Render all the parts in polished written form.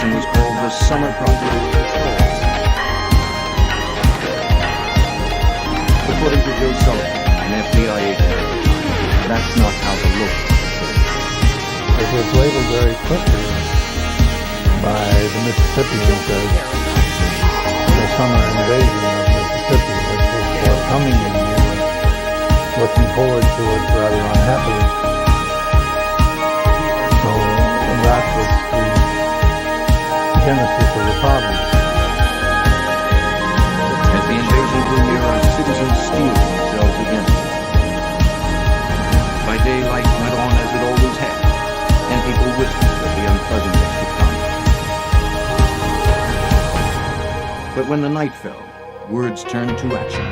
investigation was called the Summer Project. According to Joe Sullivan, an FBI agent, that's not how the locals put it. It was labeled very quickly by the Mississippians as the summer invasion of Mississippi, which was forthcoming, and we were looking forward to it rather unhappily. So that was the genesis of the problem. As the invasion grew nearer, citizens steeled themselves against it. By day, life went on as it always had, and people whispered of the unpleasantness to come. But when the night fell, words turned to action,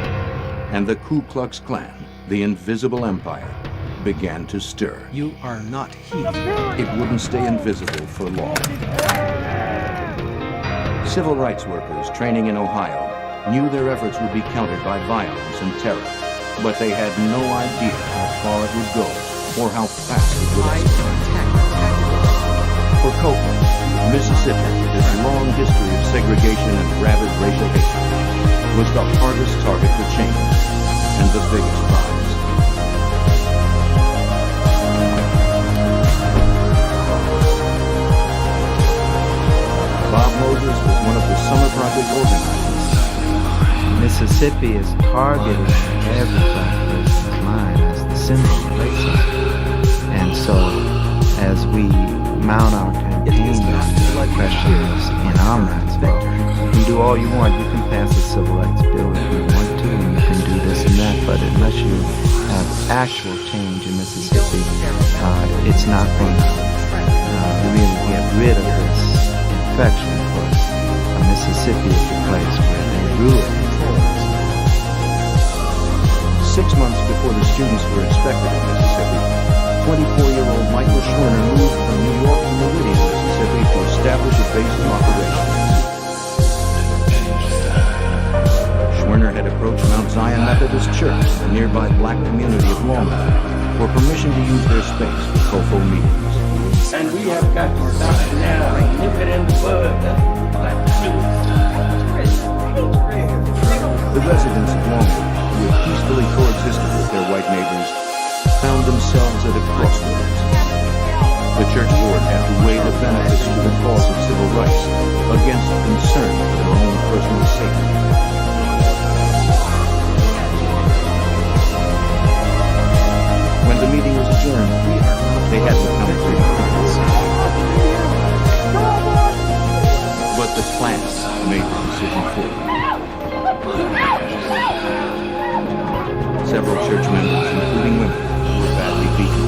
and the Ku Klux Klan, the invisible empire, began to stir. You are not heath. It wouldn't stay invisible for long. Civil rights workers training in Ohio knew their efforts would be countered by violence and terror, but they had no idea how far it would go or how fast it would escalate. For Corpus, Mississippi, this long history of segregation and rabid racial hatred was the hardest target for change and the biggest prize. Bob Moses was one of the Summer Project organizers. Mississippi is targeted in every black person's mind as the symbol of racism. And so, as we mount our campaign to questions in our minds, you can do all you want. You can pass a civil rights bill if you want to, and you can do this and that, but unless you have actual change in Mississippi, it's not going to really get rid of this infection. Of course, Mississippi is the place where they rule it. 6 months before the students were expected in Mississippi, 24-year-old Michael Schwerner moved from New York to Meridian, Mississippi to establish a base of operations. Schwerner had approached Mount Zion Methodist Church, the nearby black community of Longview, for permission to use their space for COFO meetings. And we have got to stop it now and nip it in the bud. The residents of Longview, who had peacefully coexisted with their white neighbors, found themselves at a crossroads. The church board had to weigh the benefits to the cause of civil rights against concern for their own personal safety. When the meeting was adjourned, they had to come to agreement. But the Klan made the decision for them. Several church members, including women, were badly beaten.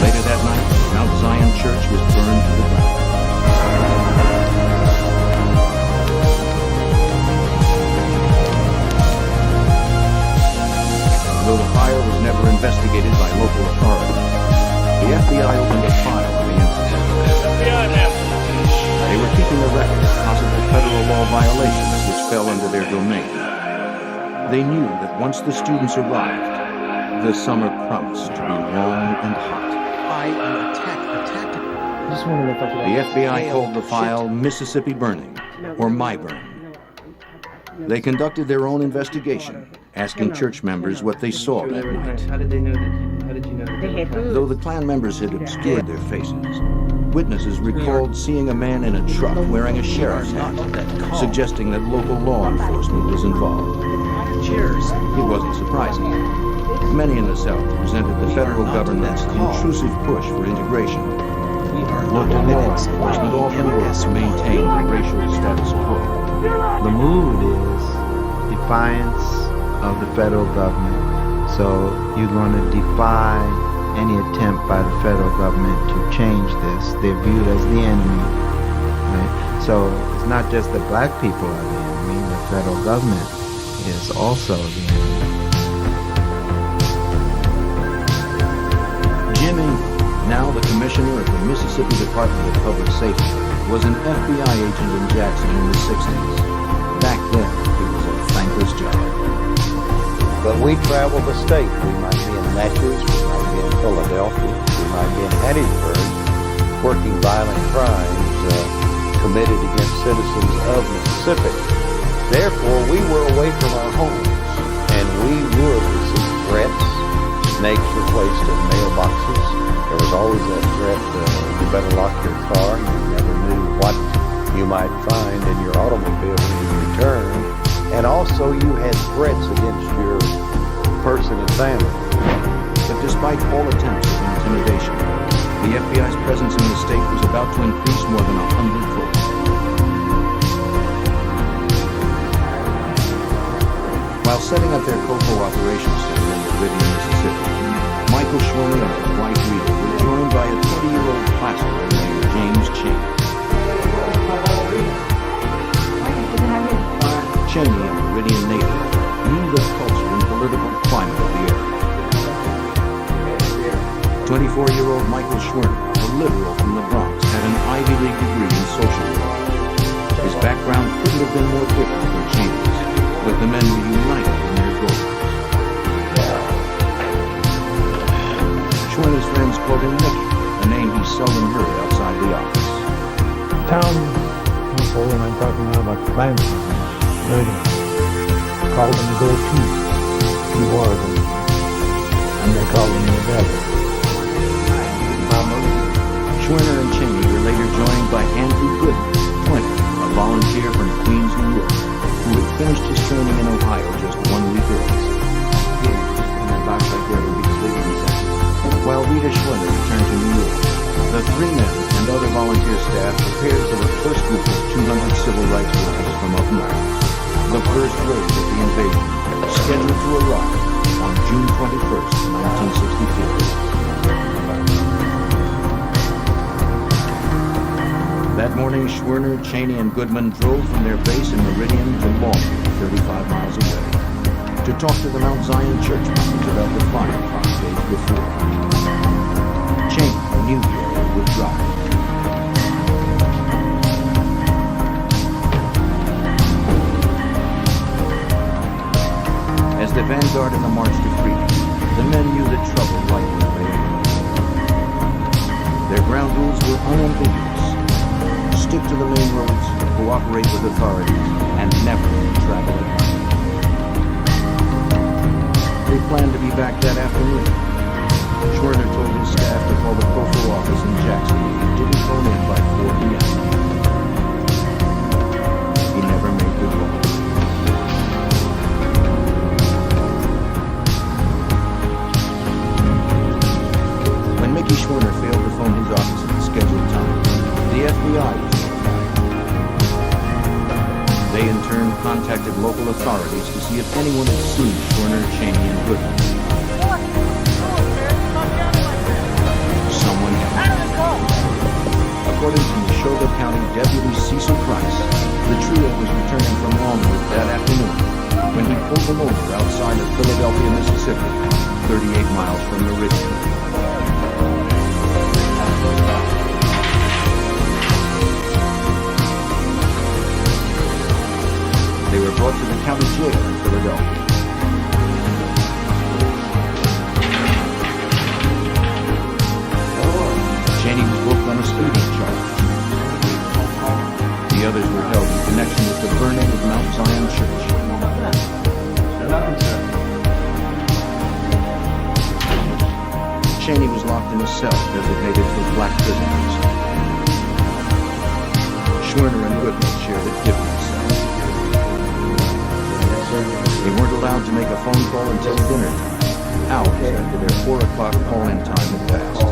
Later that night, Mount Zion Church was burned to the ground. Though the fire was never investigated by local authorities, the FBI opened a file on the incident. They were keeping a record of possible federal law violations which fell under their domain. They knew that once the students arrived, the summer promised to be long and hot. The FBI called the file Mississippi Burning, or My Burn. They conducted their own investigation, asking church members what they saw that night. How did they know that? How did you know that? Though the Klan members had obscured their faces, witnesses recalled seeing a man in a truck wearing a sheriff's hat, suggesting that local law enforcement was involved. It wasn't surprising. Many in the South resented the federal government's intrusive push for integration. Local law enforcement often worked to maintain the racial status quo. The mood is defiance of the federal government. So you're going to defy any attempt by the federal government to change this. They're viewed as the enemy. Right? So it's not just that black people are the enemy, the federal government is also the enemy. Jimmy, now the commissioner of the Mississippi Department of Public Safety, was an FBI agent in Jackson in the 60s, back then it was a thankless job. But we travel the state. We might be in Natchez, we might be in Philadelphia, we might be in Hattiesburg, working violent crimes committed against citizens of Mississippi. Therefore, we were away from our homes, and we would receive threats. Snakes were placed in mailboxes. There was always that threat, you better lock your car. You never knew what you might find in your automobile when you returned. And also you had threats against your person and family. But despite all attempts at intimidation, the FBI's presence in the state was about to increase more than 100-fold. While setting up their COFO operations center in Meridian, Mississippi, Michael Schwerner and his wife Rita were joined by a 20-year-old plasterer named James Cheney. Cheney, a Meridian native, knew the culture and political climate of the area. 24-year-old Michael Schwerner, a liberal from the Bronx, had an Ivy League degree in social work. His background couldn't have been more different than Cheney's, but the men were united in their goals. Schwerner's friends called him Mickey, a name he seldom heard outside the office. Town people, and I'm talking now about the Klansmen, called him Goatee. He wore them, and they called him the Devil. Schwerner and Cheney were later joined by Andrew Goodman, 20, a volunteer from Queens, New York, who had finished his training in Ohio just 1 week earlier. While Rita Schwerner returned to New York, the 3 men and other volunteer staff prepared for the first group of 200 civil rights workers from up north. The first wave of the invasion, scheduled to arrive on June 21st, 1964. That morning, Schwerner, Cheney, and Goodman drove from their base in Meridian to Baltimore, 35 miles away, to talk to the Mount Zion church members about the fire 5 days before. Cheney knew the area would drive. As the vanguard in the March to Freedom, the men knew that trouble likely lay ahead. Their ground rules were unambiguous. Stick to the main roads, cooperate with authorities, and never travel at night. They planned to be back that afternoon. Schwerner told his staff to call the COFO office in Jackson if he didn't phone in by 4 p.m. He never made the call. When Mickey Schwerner failed to phone his office at the scheduled time, the FBI was notified. They in turn contacted local authorities to see if anyone had seen Schwerner, Cheney, and Goodman. Someone had. According to Neshoba County Deputy Cecil Price, the trio was returning from Longwood that afternoon when he pulled them over outside of Philadelphia, Mississippi, 38 miles from Meridian. They were brought to the county jail in Philadelphia. Cheney was booked on a speeding charge. The others were held in connection with the burning of Mount Zion Church. Cheney was locked in a cell designated for black prisoners. Schwerner and Goodman shared a different cell. They weren't allowed to make a phone call until dinner time, hours after their 4 o'clock call-in time had passed.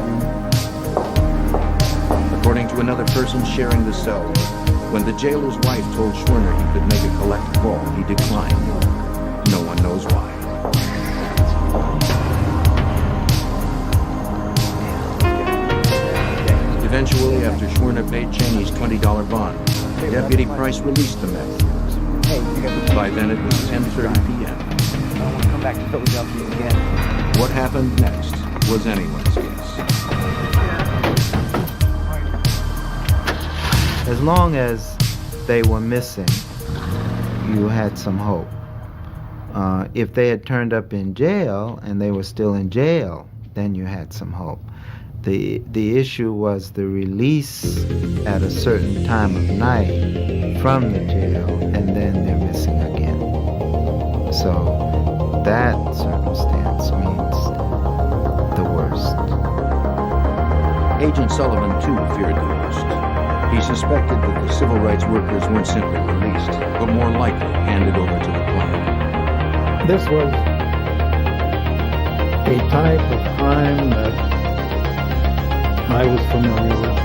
According to another person sharing the cell, when the jailer's wife told Schwerner he could make a collect call, he declined. No one knows why. Eventually, after Schwerner paid Cheney's $20 bond, Deputy Price released the men. By then, it was 10:30 p.m. Come back to Philadelphia again. What happened next was anyone's guess. As long as they were missing, you had some hope. If they had turned up in jail and they were still in jail, then you had some hope. The issue was the release at a certain time of night from the jail, and then they're missing again. So that circumstance means the worst. Agent Sullivan, too, feared the worst. He suspected that the civil rights workers weren't simply released, but more likely handed over to the plan. This was a type of crime that I was familiar with.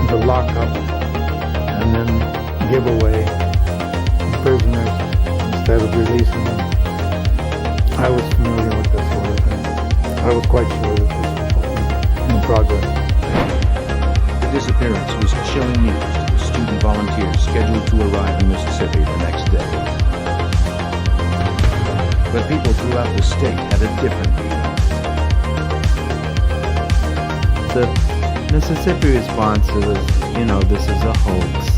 The lockup and then give away prisoners instead of releasing them. I was familiar with this sort of thing. I was quite sure that this was in progress. The disappearance was chilling news to the student volunteers scheduled to arrive in Mississippi the next day. But people throughout the state had a different view. The Mississippi response was, this is a hoax.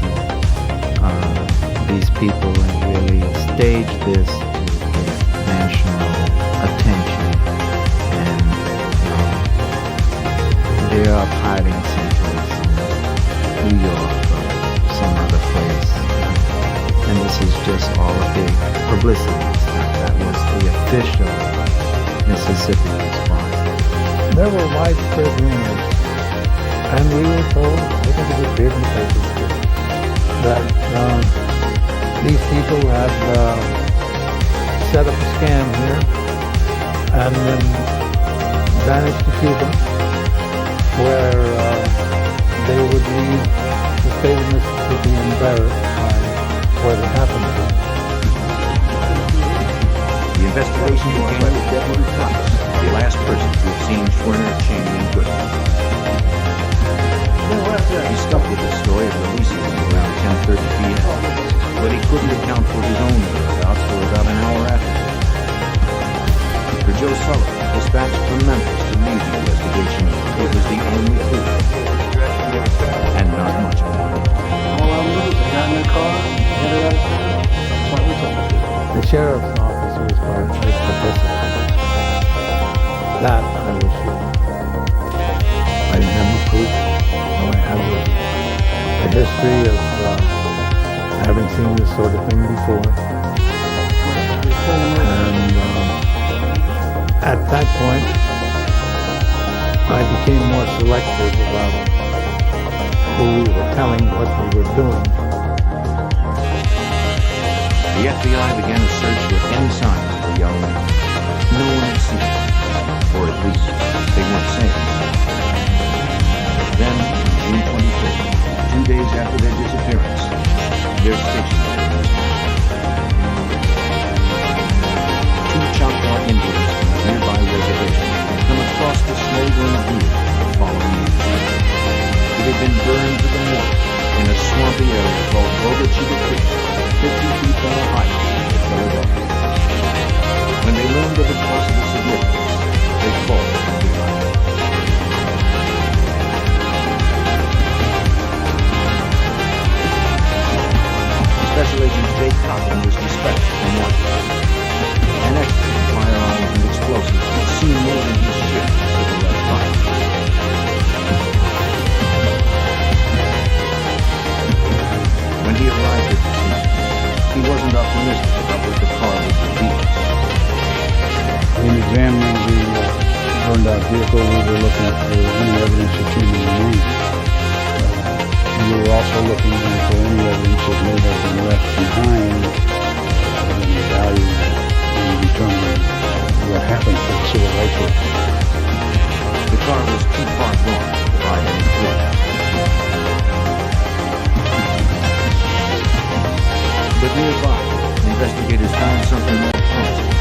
These people have really staged this to get national attention, and they're up hiding someplace in New York or some other place, and this is just all a big publicity stuff. That was the official Mississippi response. There were widespread rumors, and we were told, I think it was big in the papers too, that these people had set up a scam here and then vanished to Cuba, where they would leave the state of Mississippi embarrassed by what had happened to them. The investigation began with Deputy Thomas, the last person to have seen Schwerner, Cheney, and Goodman. He stuck with the story of releasing them around 10:30 p.m., but he couldn't account for his own whereabouts for about an hour after. For Joe Sullivan, dispatched from Memphis to lead the investigation, it was the only clue, and not much of one. The sheriff's office was part of this publicity. That I was sure. I didn't have any proof. All I had was a history of having seen this sort of thing before. And at that point, I became more selective about who we were telling what we were doing. The FBI began a search for any signs of the young man. No one had seen them, or at least they weren't saying so. Then, June 23rd, 2 days after their disappearance, their station was two Choctaw Indians from a nearby reservation had come across the smoldering field the following evening. It had been burned to the north in a swampy area called Ogachiga Creek, 50 feet from the height of Philadelphia. When they learned of its possible significance, they called it the island. Special Agent Jake Cochran was dispatched from Washington. An expert in firearms and explosives had seen more than his share of civil rights violence. When he arrived at the scene, he wasn't optimistic about what the car would reveal. In examining the burned out vehicle, we were looking for any evidence of human remains. We were also looking for any evidence that may have been left behind of any value in determining what happened to the civil rights workers. The car was too far gone to provide any clue. But nearby, investigators found something more promising.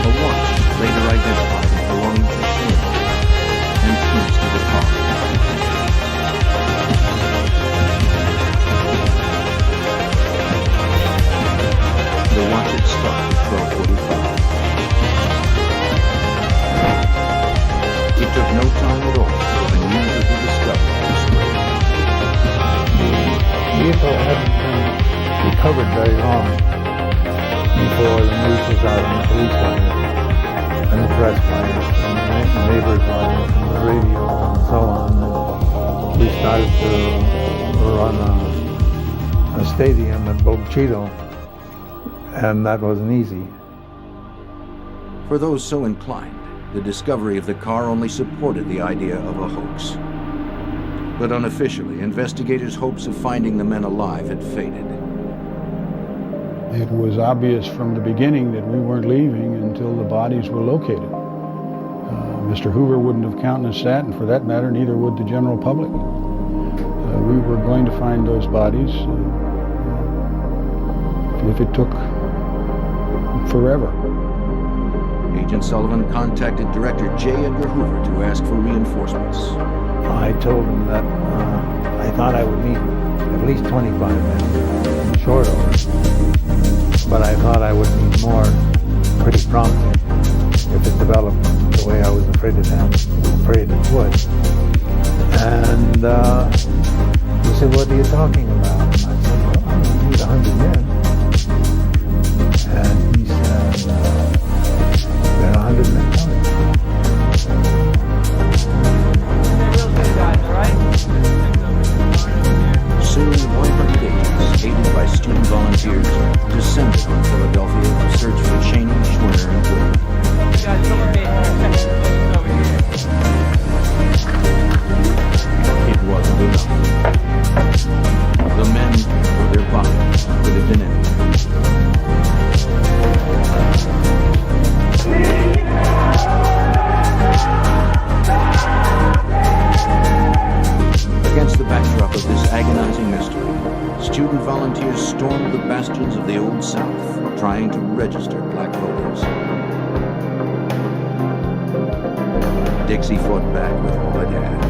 A watch later identified as belonging to Schwerner and keys to the car. The watch had stopped at 12:45. It took no time at all for the news of the discovery to spread. The vehicle hadn't been covered very long before the news was out on the police wires and the press wires and the neighbors' wires and the radio and so on. And we started to run a stadium at Bogchito, and that wasn't easy. For those so inclined, the discovery of the car only supported the idea of a hoax. But unofficially, investigators' hopes of finding the men alive had faded. It was obvious from the beginning that we weren't leaving until the bodies were located. Mr. Hoover wouldn't have countenanced that, and for that matter, neither would the general public. We were going to find those bodies if it took forever. Agent Sullivan contacted Director J. Edgar Hoover to ask for reinforcements. I told him that I thought I would need at least 25 men short of it, but I thought I would need more pretty promptly if it developed the way I was afraid it would. And he said, "What are you talking about?" And I said, "Well, I don't need 100 men." And he said, "There are 100 men coming." Soon, 100 agents, aided by student volunteers, descended on Philadelphia to search for Cheney, Schwerner, and Wood. It wasn't enough. The men or their bodies could have been anything. Against the backdrop of this agonizing mystery, student volunteers stormed the bastions of the Old South, trying to register black voters. Dixie fought back with all it had.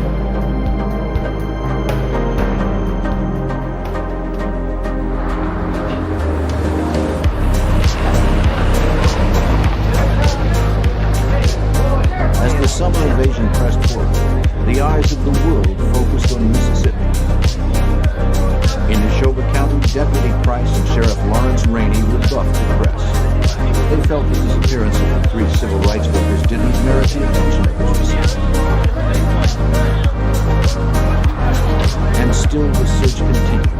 As the summer invasion pressed forward, the eyes of the world focused on Mississippi. In Neshoba County, Deputy Price and Sheriff Lawrence Rainey rebuffed the press. They felt the disappearance of the 3 civil rights workers didn't merit the attention it was receiving. And still the search continued.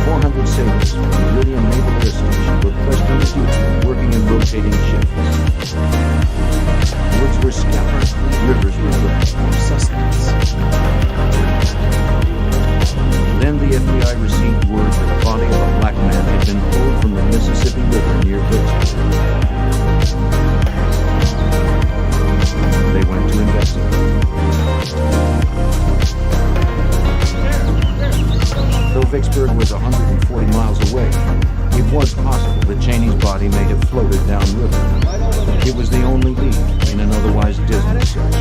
400 sailors from the Meridian Naval Air Station were pressed on duty, working in rotating shifts. Woods were scattered, rivers were dry. Then the FBI received word that the body of a black man had been pulled from the Mississippi River near Vicksburg. They went to investigate. Though Vicksburg was 140 miles away, it was possible that Cheney's body may have floated downriver. It was the only lead in an otherwise dismal search.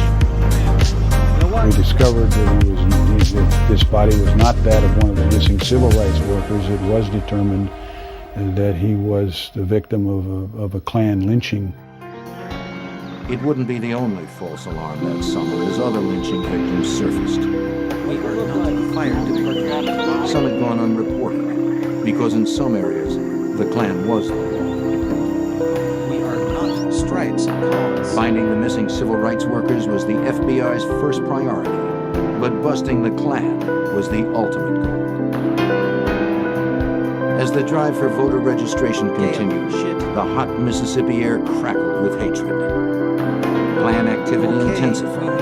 We discovered that this body was not that of one of the missing civil rights workers. It was determined that he was the victim of a Klan lynching. It wouldn't be the only false alarm that summer as other lynching victims surfaced. Some had gone unreported, because in some areas, the Klan was the law. We are not stripes and calls. Finding the missing civil rights workers was the FBI's first priority, but busting the Klan was the ultimate goal. As the drive for voter registration continued, the hot Mississippi air crackled with hatred. Klan activity intensified.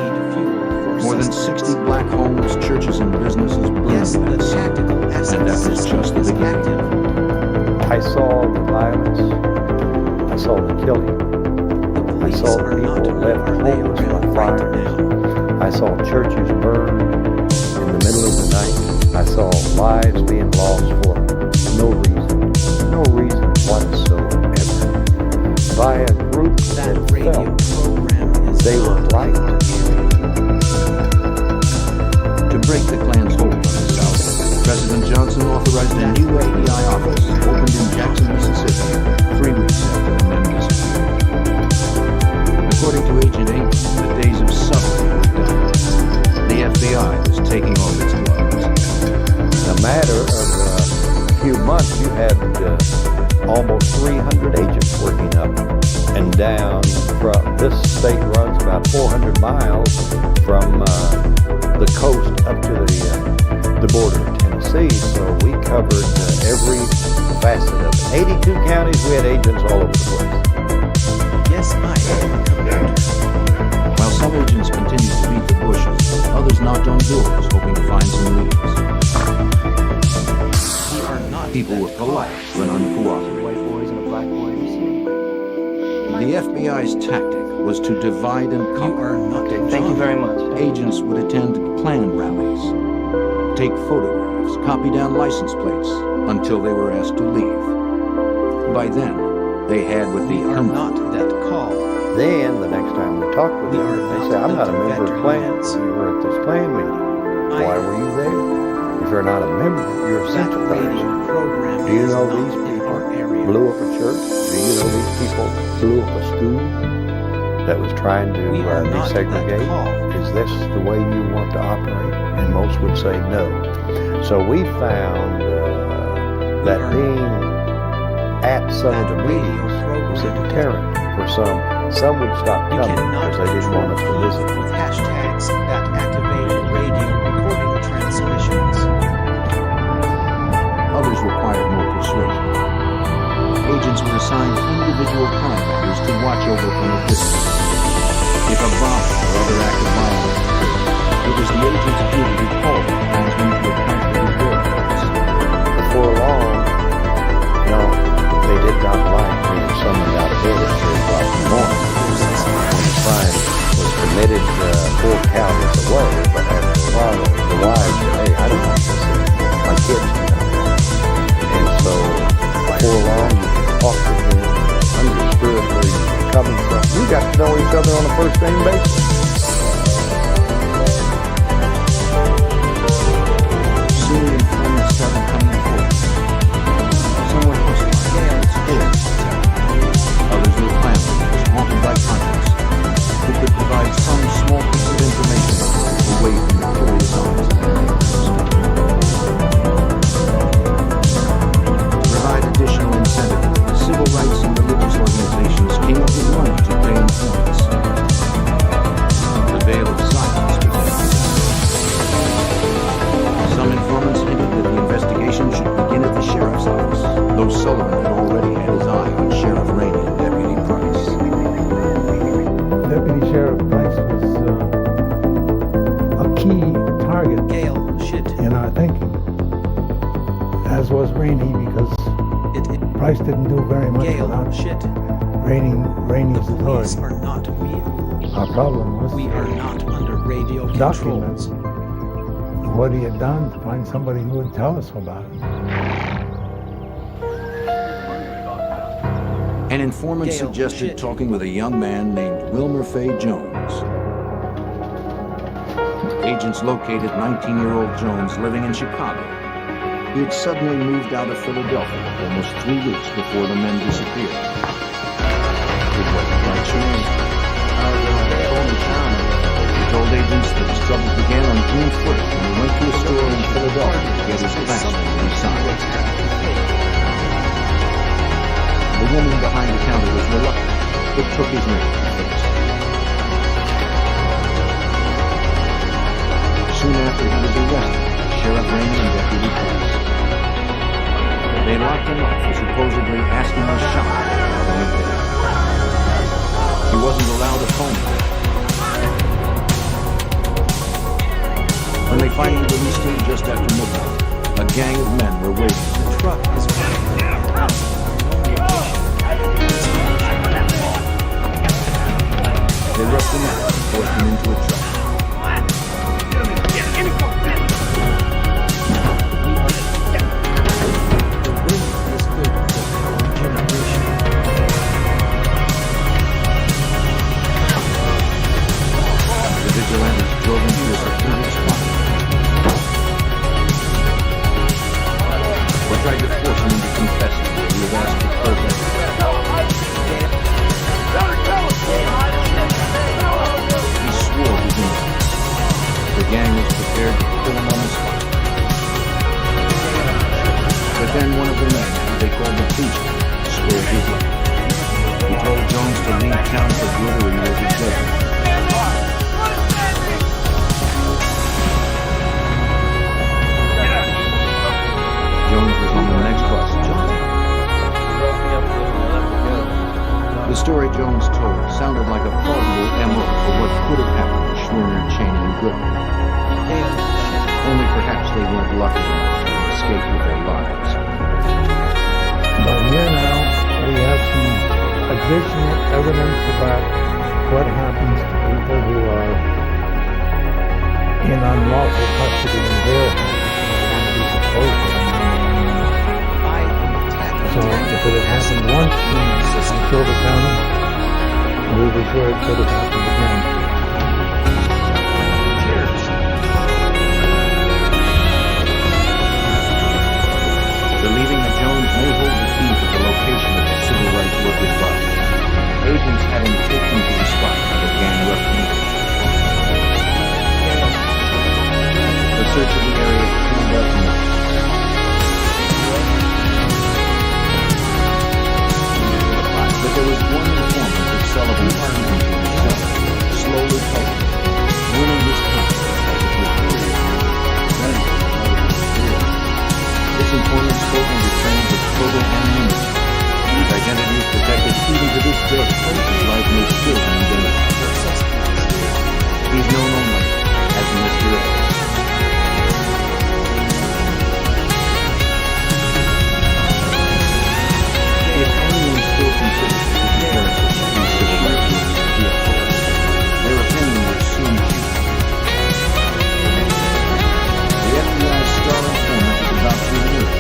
More than 60 black homes, churches, and businesses burned that summer, and that was just the beginning. I saw the violence. I saw the killing. I saw people left homeless by fires. I saw churches burned in the middle of the night. I saw lives being lost for no reason whatsoever, by a group that felt they were right. To break the Klan's hold on the South, President Johnson authorized a new FBI office opened in Jackson, Mississippi, 3 weeks after the men disappeared. According to Agent Abrams, the days of suffering were done. The FBI was taking almost 300 agents working up and down. From this state runs about 400 miles from the coast up to the border of Tennessee. So we covered every facet of it. 82 counties, we had agents all over the place. Yes, I am, Commander. While some agents continued to beat the bushes, others knocked on doors hoping to find some leads. We are not People were polite but uncooperative. The FBI's tactic was to divide and You conquer. are not. Thank you very much. Agents would attend planned rallies, take photographs, copy down license plates until they were asked to leave. By then, they had what the We are not that call. Then the next time we talked with We them, are they not said, I'm not a into member of veteran Klan. events. You were at this Klan meeting. Why were you there? If you're not a member, you're a That sympathizer. radio program Do you is know not these in people our area. blew up a church? Do you know these people blew up a school that was trying to We are not that desegregate? call. Is this the way you want to operate? And most would say no. So we found that being at some of the That radio meetings was a program. deterrent for some. Some would stop You coming cannot because they didn't want us to control visit. with hashtags that activated radio recording transmissions. others required more persuasion. Agents were assigned individual contractors to watch over from a distance. If a bomb or other act of violence occurred, it was the agent's duty to call the clansmen to account for his whereabouts. Before long, they did not like being summoned out of bed at 3 o'clock in the morning when the crime was committed 4 counties away. But after a while, the wives said, hey, I don't want this anymore. My kids are not there. And so, before long, you could talk to them, understood where you were coming from. You got to know each other on a first-name basis. Soon informants started coming forward. Some were hostile, scared, others were families, haunted by conscience, who could provide some small piece of information away from the curious eyes of their neighbors. To provide additional incentive, civil rights and religious organizations came up with money to pay informants. The veil of silence began to descend. Some informants hinted that the investigation should begin at the sheriff's office, though Sullivan had already had his eye on Sheriff Rainey and Deputy Price. Deputy Sheriff Price was a key target Gale, shit. in our thinking, as was Rainey, because Price didn't do very much Gale, without shit. Rainey's The police authority. are not real. Our problem was We are not under radio documents controls. what he had done, to find somebody who would tell us about it. An informant Gale, suggested shit. talking with a young man named Wilmer Fay Jones. Agents located 19-year-old Jones living in Chicago. He had suddenly moved out of Philadelphia almost 3 weeks before the men disappeared. It wasn't quite sure. He told agents that his troubles began on June 1st when he went to a store in Philadelphia to get his passport re-signed. The woman behind the counter was reluctant, but took his name first. Soon after he was arrested, Sheriff Rainey and Deputy Price. They locked him up for supposedly asking a shop about an event. He wasn't allowed a phone call. When they finally released him just after midnight, a gang of men were waiting. The truck is running. They rushed him out and forced him into a truck. The wind is good for our generation. The vigilantes drove him to a secluded spot. They tried to force him into confessing that he had asked for protest. He swore his innocence. town for glittering was a desert. Jones was on the next bus. The story Jones told sounded like a plausible MO for what could have happened to Schwerner, Cheney, and Goodman. Only perhaps they weren't lucky enough to escape with their lives. But here now, we have some additional evidence about what happens to people who are in unlawful custody in Gale. So if it had happened once in Silver County, we were sure it could have happened again. Believing that Jones may hold the key to the location of the civil rights workers' body, agents had him taken to the spot where the gang left meeting. The search of the area turned up nothing. But there was one informant that Sullivan turned into himself, slowly puzzled, winning his confidence as it would be. This informant spoke under terms of total anonymity. His identity is protected even to this day, his life may still be in danger. He's known only as Mr. X. If anyone still considers the disappearances of these civil rights movements to be a farce, their opinion will soon change. The FBI's star informant is about to be removed.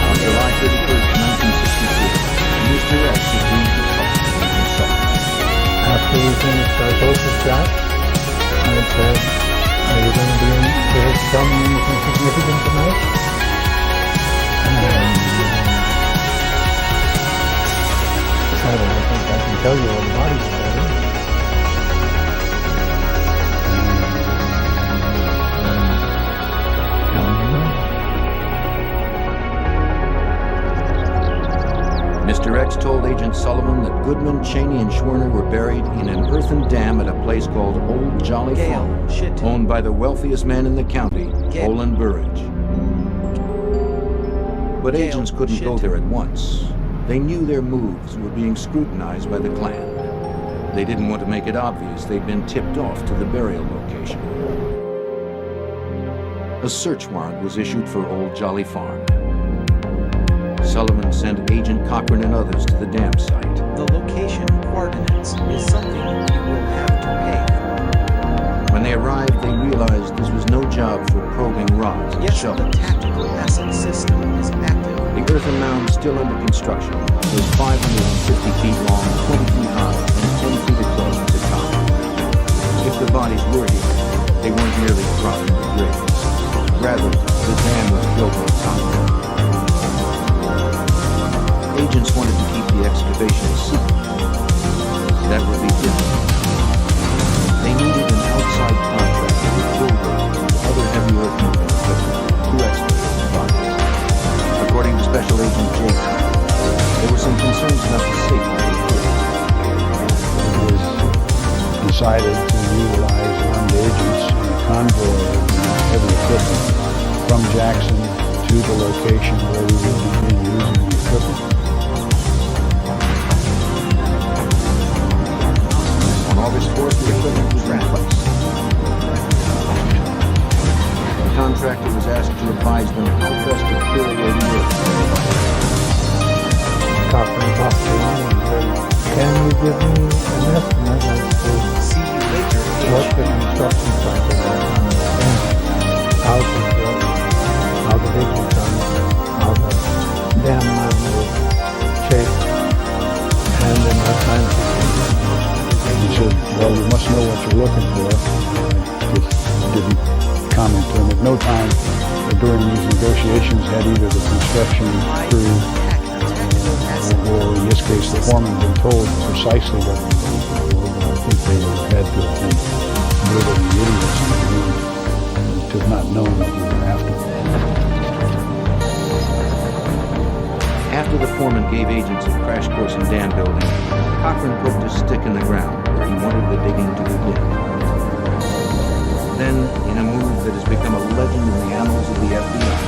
On July 31st, 1964, Mr. X agreed to talk to himself. After we finished our focus shot, I said, are you going to be able to tell me anything significant tonight? I don't think I can tell you what the body's saying. Mr. X told Agent Sullivan that Goodman, Cheney, and Schwerner were buried in an earthen dam at a place called Old Jolly Gale, Farm, shit. owned by the wealthiest man in the county, Gale. Olin Burridge. But Gale, agents couldn't shit. go there at once. They knew their moves were being scrutinized by the Klan. They didn't want to make it obvious they'd been tipped off to the burial location. A search warrant was issued for Old Jolly Farm. Sullivan sent Agent Cochran and others to the dam site. The location coordinates is something you will have to pay When they arrived, they realized this was no job for probing rods for. and Yes, the shovels. tactical asset system is active. The earthen mound, still under construction, was 550 feet long, 20 feet high, and 10 feet across at the top. If the bodies were here, they weren't merely dropped into graves. Rather, the dam was built on top of them. Agents wanted to keep the excavation a secret. That would be difficult. They needed an outside contractor with bulldozers and other heavy earth moving equipment to excavate the bodies. According to Special Agent Jake, there were some concerns about the safety of the equipment. It was decided to utilize armed agents in a convoy of heavy equipment from Jackson to the location where we would begin using the equipment. On August 4th, the equipment was replaced. The contractor was asked to advise them how best to clear away the earth. Cochran talked to him and said, can you give me an estimate as to See you later, what the Agent. construction cycle was on the dam? How it was built, how the dig was done, how the dam mound was shaped, and in what time frame. He said, well, you must know what you're looking for. Just didn't comment to him. At no time during these negotiations had either the construction crew or in this case the foreman been told precisely what they were looking for, but I think they would have had to have been brutally idiots to have not known what we were after. After the foreman gave agents a crash course in dam building, Cochran poked his stick in the ground where he wanted the digging to begin. Then, in a move that has become a legend in the annals of the FBI,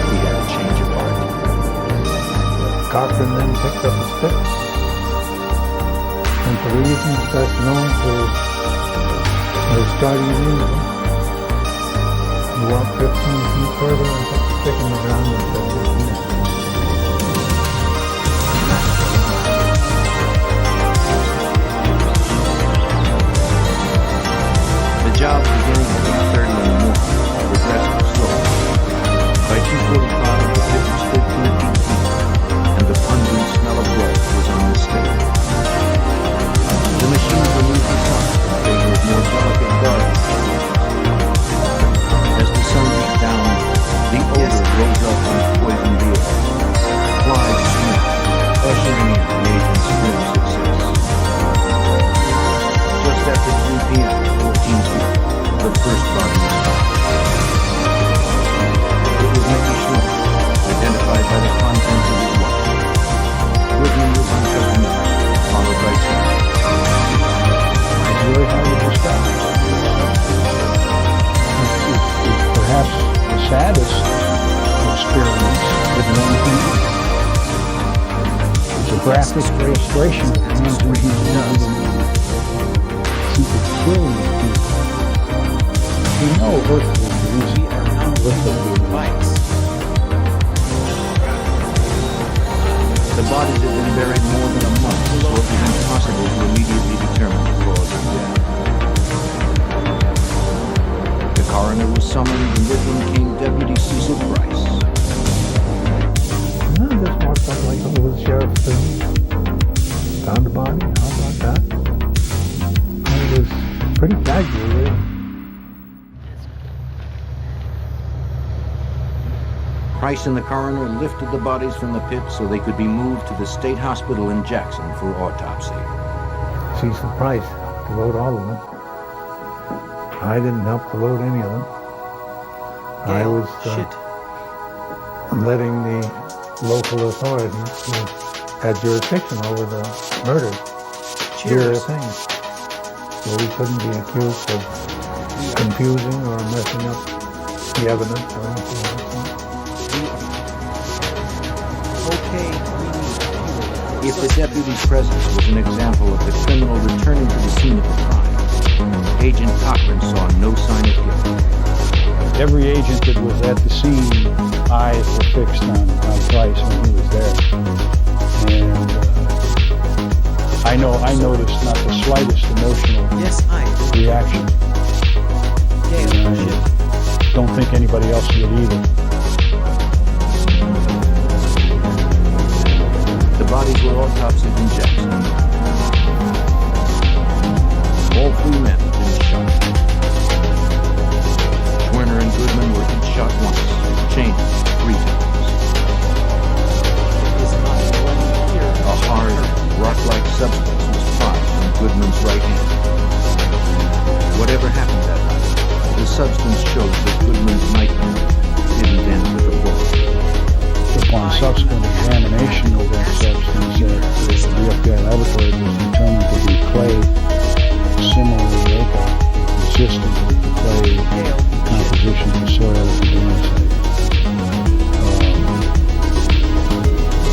he had a change of heart. Cochran then picked up his stick, and for reasons best known to his guardian angel, he walked 15 feet further and put the stick in the ground and said, "Dismiss." The job beginning at 8:30 in the morning progressed slowly. By 2:45, the pit was 13 feet deep, and the pungent smell of blood was on the stage. The machines removed the top in favor of more delicate garden. As the sun beat down, the odor rose up and poisoned the air. Flies sneaked, ushering in the agent's grim success. Just after 3 p.m., 14 feet, the first body was found. It was Mickey Schmidt, identified by the contents of his wallet. Goodman was uncovered, followed by two. It's really hard to describe. It's perhaps the saddest experience with one human. It's a graphic illustration of man's inhumanity. He could kill you. We know Earth will be easy. Earth will be Bikes. The bodies had been buried more than a month, so it was impossible to immediately determine the cause of death. The coroner was summoned, and with him came Deputy Cecil Price. No, this walked up like it was sheriff's thing. Found a body. How about that? It was pretty casual, really. Price and the coroner lifted the bodies from the pit so they could be moved to the state hospital in Jackson for autopsy. Cecil Price to load all of them. I didn't help to load any of them. I Gale, was shit. letting the local authorities who had jurisdiction over the murders do their Cheers. thing. So we couldn't be accused of confusing or messing up the evidence or anything like that. Okay, we need fuel. If the deputy's presence was an example of the criminal returning to the scene of the crime, Agent Cochran saw no sign of guilt. Every agent that was at the scene, eyes were fixed on Price when he was there. And I noticed not the slightest emotional Yes, I do. reaction. Gale, And shit. I don't think anybody else did either. The bodies were autopsied in Jackson. All 3 men had been shot. Werner and Goodman were each shot once, Cheney 3 times. Is not one here. A hard, rock-like substance was prized from Goodman's right hand. Whatever happened that night, the substance showed that Goodman's nightmare didn't end with a bullet. Upon subsequent examination of that substance at the FBI laboratory, it was determined to be clay, similar in makeup, consistent with the clay composition of the soil at the dam site.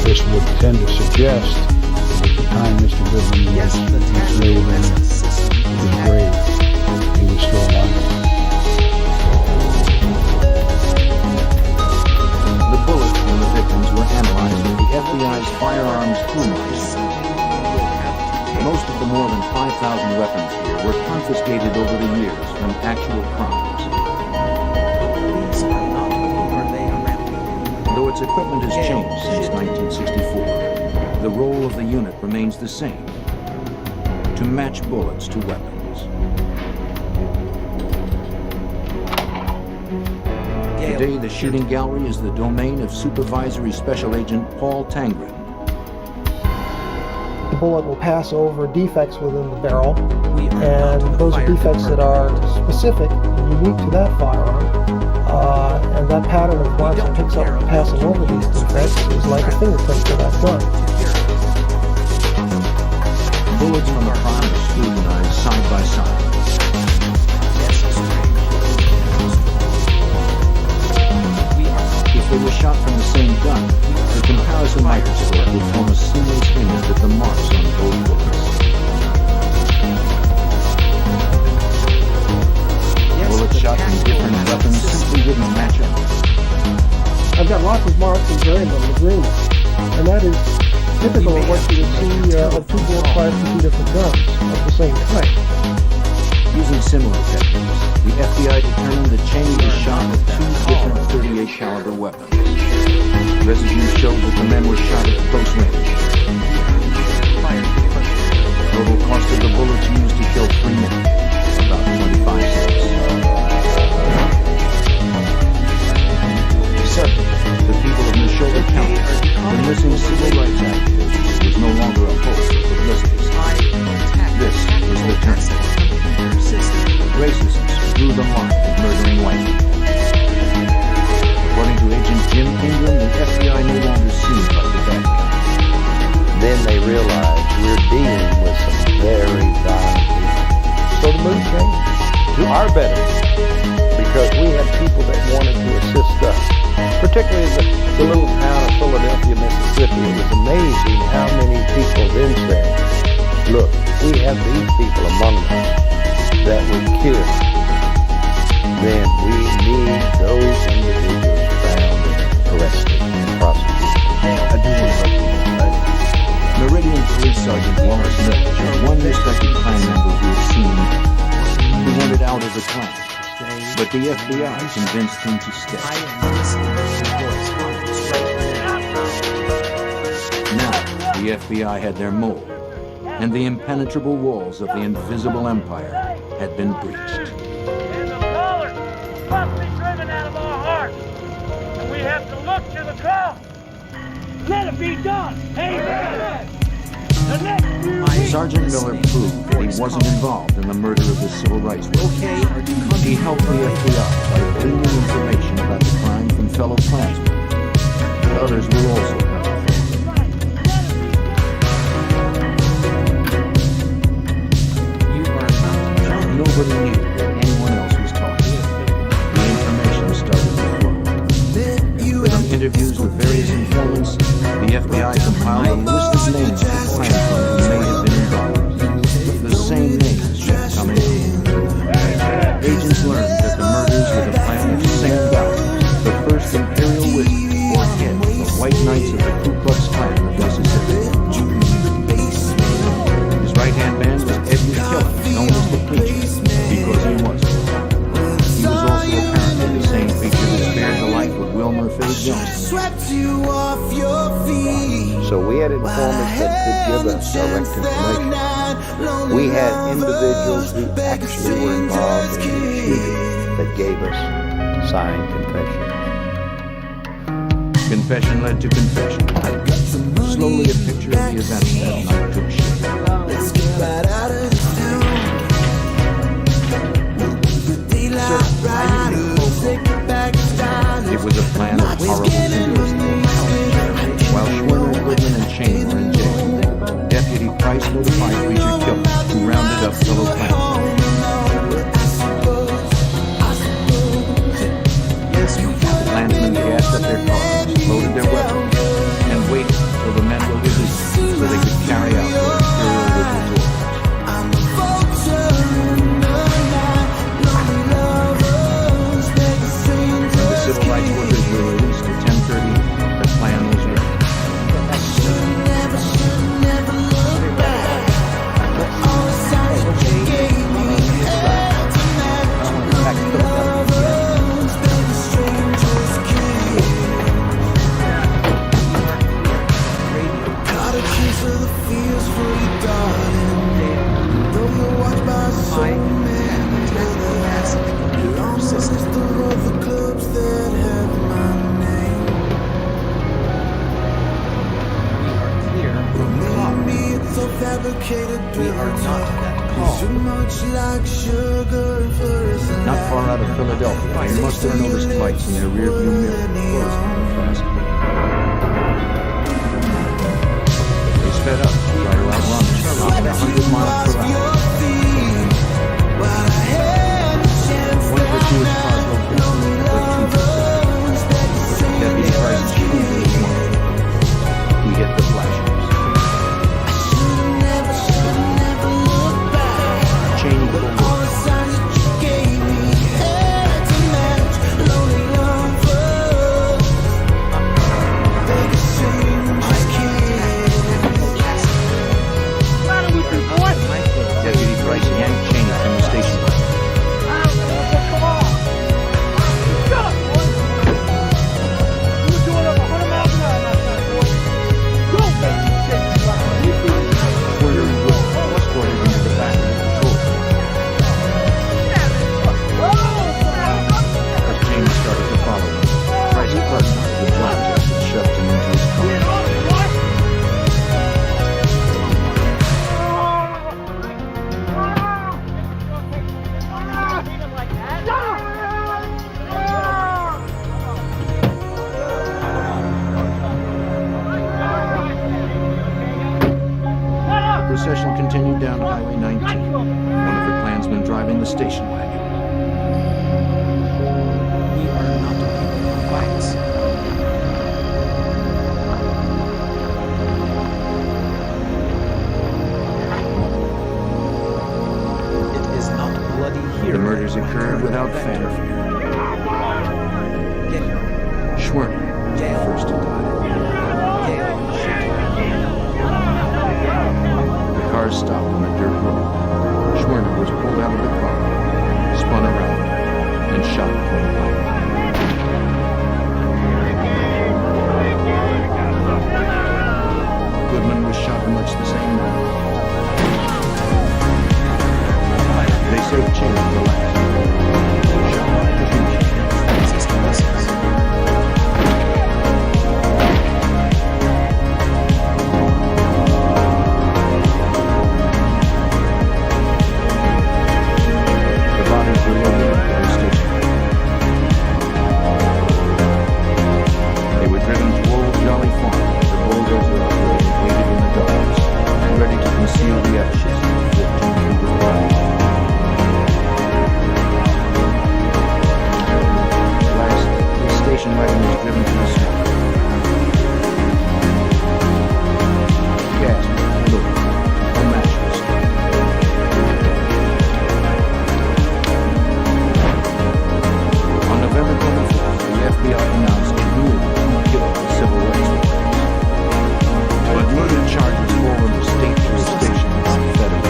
This would tend to suggest that at the time Mr. Goodman Yes, the was laid tactical in rescue system his is grave, he was still alive. The bullets from the victims were analyzed at the FBI's firearms full marshal. Most of the more than 5,000 weapons here were confiscated over the years from actual crimes. Police are not looking where they are at. Though its equipment has changed since 1964, the role of the unit remains the same: to match bullets to weapons. Today, the shooting gallery is the domain of Supervisory Special Agent Paul Tangren. The bullet will pass over defects within the barrel, We are and not the those are fire defects that are department. specific and unique to that firearm, And that pattern of marks it picks up passing over these defects is like a fingerprint for that gun. Bullets from the crime are scrutinized side by side. If they were shot from the same gun, the comparison microscope would form a seamless image of the marks on both bullets. Bullets shot from different weapons simply didn't match up. I've got lots of marks and very little agreement. And that is typical of what you would see of two bullets fired from two different guns of the same type. Using similar techniques, the FBI determined that Cheney was shot with two different .38 caliber weapons. Residue showed that the men were shot at close range. Total cost of the bullets used to kill 3 men, about 25 cents. The people of Neshoba County, the missing civil rights activist, was no longer a host of publicity. This was the turn. Racists drew the mark of murdering white people. According to Agent Jim Ingram, the FBI no longer seemed like the bad guy. Then they realized we're dealing with some very violent people. So the mood changed to our betterment, because we had people that wanted to assist us. Particularly in the little town of Philadelphia, Mississippi. It was amazing how many people then said, look, we have these people among us that would kill. Then we need those individuals found, arrested, and prosecuted. I do want to Meridian Police Sergeant Lawrence Milch is one respected Klan member who wanted out of the Klan. But the FBI convinced him to stay. Now, the FBI had their mold, and the impenetrable walls of the invisible empire had been breached. And the color must be driven out of our hearts, and we have to look to the cross. Let it be done. Amen. The next few weeks, Sergeant Miller proved that he wasn't involved in the murder of the civil rights workers. He helped the FBI by gleaning information about the crime from fellow Klansmen. But others were also helped. Nobody knew that anyone else was talking. The information started to flow. From interviews with various informants, the FBI compiled a list of names of Klansmen who may have been involved. The same names kept coming in. Agents learned that the murders were the plan of St. Gale, the first imperial wizard or head of white knights of the Ku Klux Klan of Mississippi. His right-hand man was Edward Killer, known as the Preacher, because he was. He was also apparently the same preacher that spared the life of Wilmer Faye Jones. So we had informants that could give us direct information. We had individuals who actually were involved in the shooting that gave us signed confessions. Confession led to confession. Slowly a picture of the events that night took shape. It was a plan of horrible simplicity. While Schwerner, Goodman, and Cheney were in jail, Deputy Price notified Preacher Killer, who rounded up fellow Klansmen. The Klansmen gassed up their cars, loaded their weapons, and waited till the men were released so they could carry out their imperial religious orders. When the civil rights workers were released at 10:30, the plan was ready. We are not that call. Not far out of Philadelphia, they must have noticed lights in their rearview mirror closing on the fast lane. They sped up to try to outrun it, stopping 100 miles per hour. One of the Jewish cars broke down, but two persisted. Deputy Price's shoulder was marked. He hit the flashers. Cheney pulled over. Deputy Price yanked Cheney from the station wagon. Come on! Shut up, boy! You were doing over 100 miles an hour last night, boy. Don't make me shake you like that. Werner and Wood were escorted into the back of the patrol car. As Cheney started to follow him, Price clutched onto the blackjack and shoved him into his car. The procession continued down Highway 19, one of the Klansmen driving the station wagon. We are not people of fights. It is not bloody here. The murders occurred without fanfare. Schwerner was the first to die. The car stopped on a dirt road. Schwerner was pulled out of the car, spun around, and shot point blank. Goodman was shot much the same way. They saved Cheney for last. Shot by the fugitive. They were driven to Old Jolly Farm, where the bulldozer operator waited in the darkness, ready to conceal the ashes of 14 feet of body. Last, the station wagon was driven to the swamp. Gas was pulled over. A match was struck. On November 24th, the FBI announced it knew who killed the civil rights workers. But murder charges fall under state jurisdiction, not federal.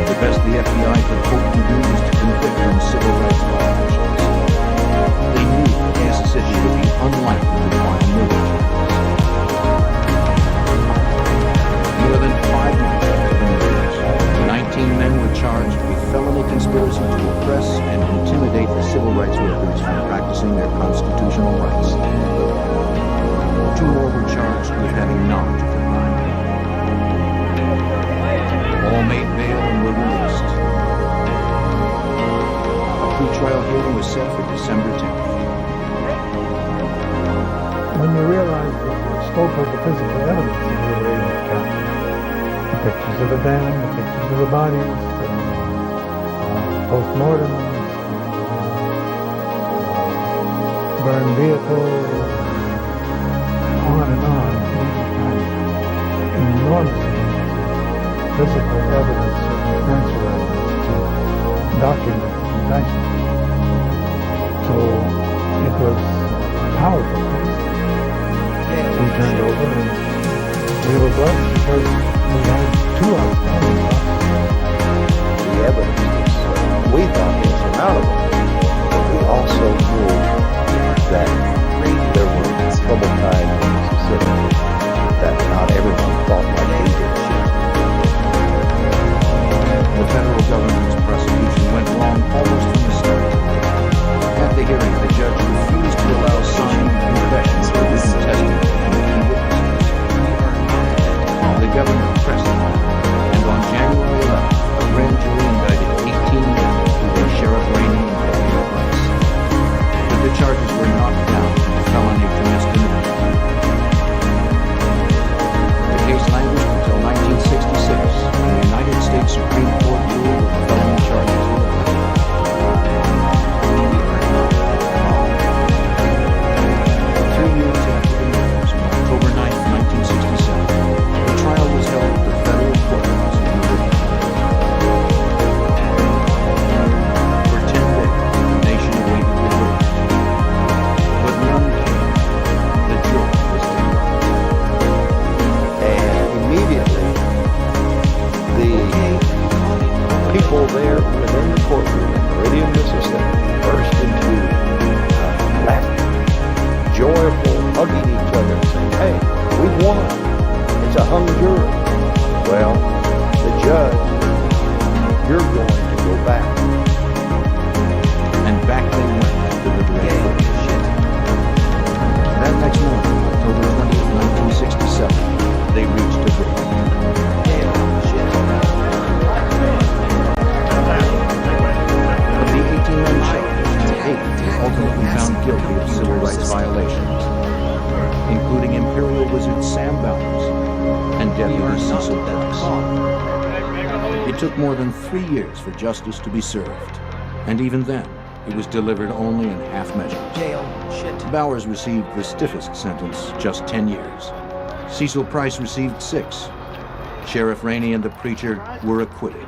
The best the FBI could hope to do was to convict on civil rights violations. They knew that Mississippi would be unlikely to find murder charges. More than 5 months after the murders, 19 men were charged with felony conspiracy to oppress and intimidate the civil rights workers from practicing their constitutional rights. 2 more were charged with having knowledge of the crime. All made bail and were released. A pretrial hearing was set for December 10th. When you realize the scope of the physical evidence that we were able to capture, the pictures of the dam, the pictures of the bodies, post-mortems, burned vehicles, on and on, enormous physical evidence, circumstantial evidence to document the transaction. So it was powerful. We turned over and we were blessed because we had 2 outstanding officers. The evidence was, we thought, insurmountable, but we also knew that there were troubled times in Mississippi, that not everyone thought like we did. The federal government's prosecution went wrong almost from the start. At the hearing, the judge refused to allow signed confessions or written testimony from the key witnesses. The government pressed them, and on January 11th, a grand jury indicted 18 men, including Sheriff Rainey Deputy Cecil not at the Price. call. It took more than 3 years for justice to be served, and even then, it was delivered only in half measures. Gale, shit. Bowers received the stiffest sentence, just 10 years. Cecil Price received 6. Sheriff Rainey and the preacher were acquitted.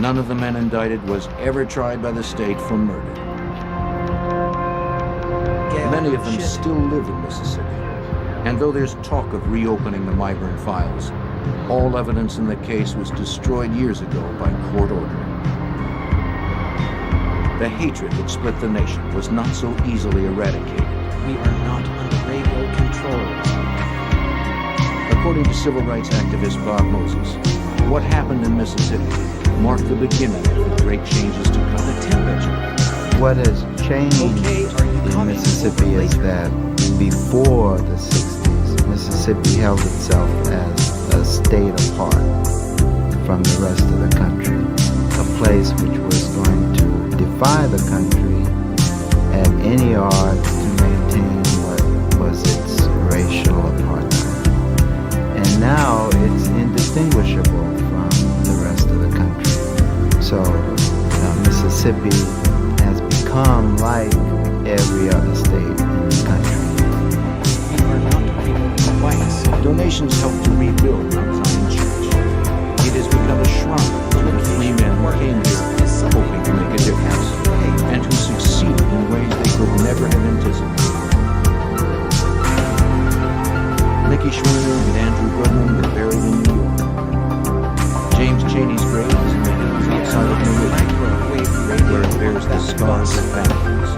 None of the men indicted was ever tried by the state for murder. Gale, Many of them shit. still live in Mississippi. And though there's talk of reopening the Myburn files, all evidence in the case was destroyed years ago by court order. The hatred that split the nation was not so easily eradicated. We are not under radio control. According to civil rights activist Bob Moses, what happened in Mississippi marked the beginning of the great changes to come. The temperature. What has changed Okay, are you in coming Mississippi over is later? that before the 60s, Mississippi held itself as a state apart from the rest of the country, a place which was going to defy the country at any odds to maintain what was its racial apartheid. And now it's indistinguishable from the rest of the country. So Mississippi has become like every other state in the country. We are not people whites. Donations helped to rebuild Mount Zion Church. It has become a shrine to the free men who came here hoping to make a difference, and who succeeded in ways they could never have anticipated. Mickey Schwerner and Andrew Goodman were buried in New York. James Chaney's grave is in the hills outside of New York, where it bears the scars of families.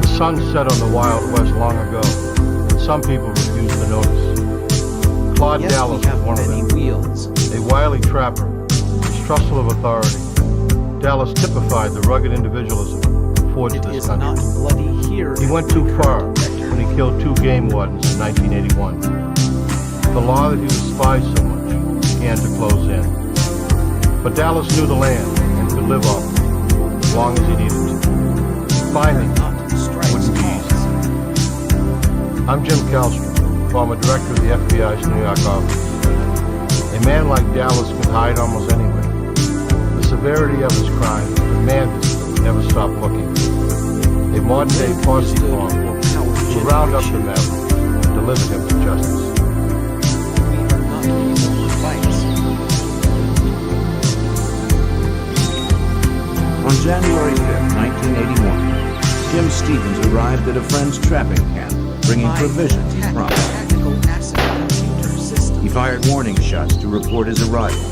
The sun set on the Wild West long ago, and some people refused to notice. Claude Yes, Dallas we have was one of many them. wheels. A wily trapper, distrustful of authority, Dallas typified the rugged individualism that forged It this is country. not bloody here. He went too far when he killed 2 game wardens in 1981. The law that he despised so much began to close in. But Dallas knew the land and could live off it as long as he needed to. Finding it wouldn't be easy. I'm Jim Kallstrom, former director of the FBI's New York office. A man like Dallas could hide almost anywhere. The severity of his crime demanded that we never stop looking. A modern-day posse formed to round up the men and deliver him to justice. We are not people whites. On January 5th, 1981, Jim Stevens arrived at a friend's trapping camp, bringing provisions he promised. Tactical acid computer system. He fired warning shots to report his arrival.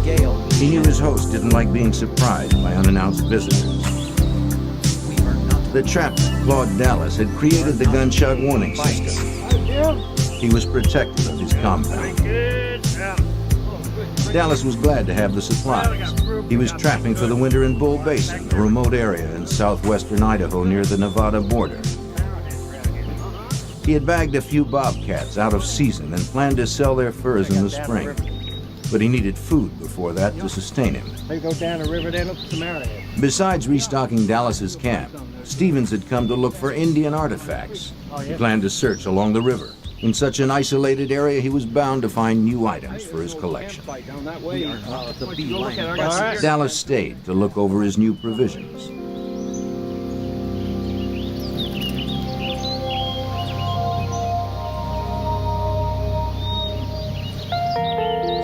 Gale. He knew his host didn't like being surprised by unannounced visitors. We are not The trapper, Claude Dallas, had created the gunshot warning system. He was protective of his compound. Dallas was glad to have the supplies. He was trapping for the winter in Bull Basin, a remote area in southwestern Idaho near the Nevada border. He had bagged a few bobcats out of season and planned to sell their furs in the spring. But he needed food before that to sustain him. They go down the river, then up to Samaritan. Besides restocking Dallas's camp, Stevens had come to look for Indian artifacts. He planned to search along the river. In such an isolated area, he was bound to find new items for his collection. Dallas stayed to look over his new provisions.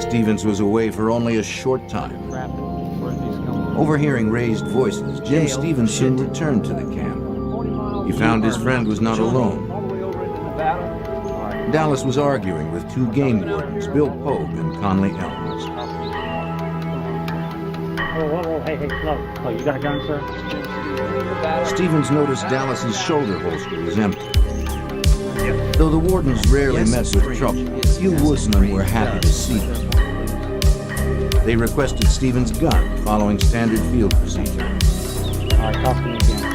Stevens was away for only a short time. Overhearing raised voices, Jim Stevens soon returned to the camp. He found his friend was not alone. Dallas was arguing with two game wardens, Bill Pogue and Conley Elms. Hey, slow. Oh, you got a gun, sir? Stevens noticed Dallas's shoulder holster was empty. Though the wardens rarely met with trouble, few woodsmen were happy to see them. They requested Stevens' gun, following standard field procedure. All right, talk to me again.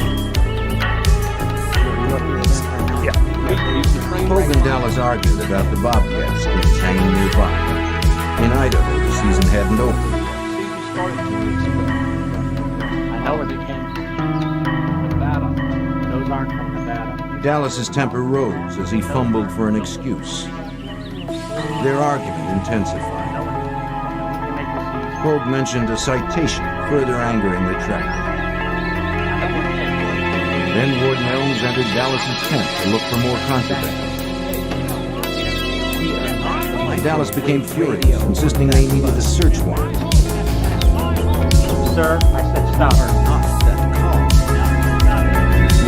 Pogue and Dallas argued about the bobcat skins hanging nearby. In Idaho, the season hadn't opened. I know where they came from. Nevada. Those aren't from Nevada. Dallas's temper rose as he fumbled for an excuse. Their argument intensified. Pogue mentioned a citation, further angering the trapper. Then Warden Elms entered Dallas's tent to look for more contraband. Dallas became furious, insisting they needed a search warrant. Sir, I said stop her.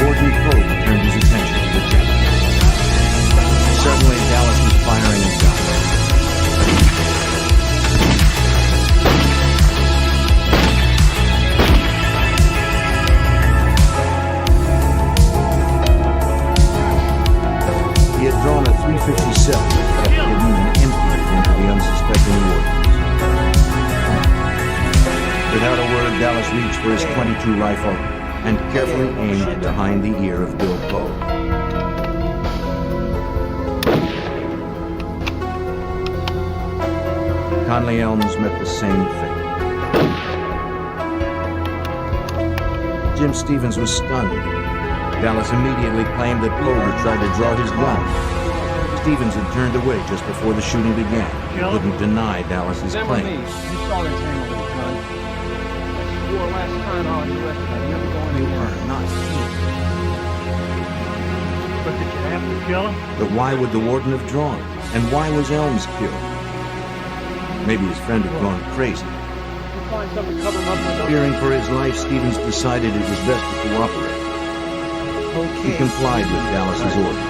Warden Pogue turned his attention to the tent. Suddenly, Dallas was firing a gun. He had drawn a .357 and hidden and emptied it into the unsuspecting wardens. Without a word, Dallas reached for his .22 rifle and carefully aimed behind the ear of Bill Pogue. Conley Elms met the same fate. Jim Stevens was stunned. Dallas immediately claimed that Pogue had tried to draw his gun. Stevens had turned away just before the shooting began. He couldn't deny Dallas's claims. You saw this hand with his gun. You were last time I was arrested. I never go in You are not here. But did you have to kill him? But why would the warden have drawn? And why was Elms killed? Maybe his friend had gone crazy. Find something to cover him up with. Fearing for his life, Stevens decided it was best to cooperate. He complied with Dallas's orders.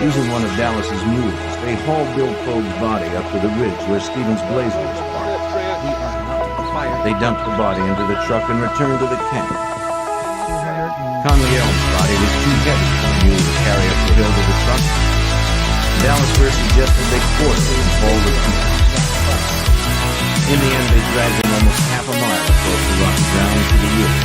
Using one of Dallas's mules, they hauled Bill Pogue's body up to the ridge where Stevens' blazer was parked. They dumped the body into the truck and returned to the camp. Conley Elms' body was too heavy for the mule to carry up the hill to the truck. Dallas first suggested they quarter it and haul the people. In the end, they dragged him almost half a mile across the rocky ground to the river.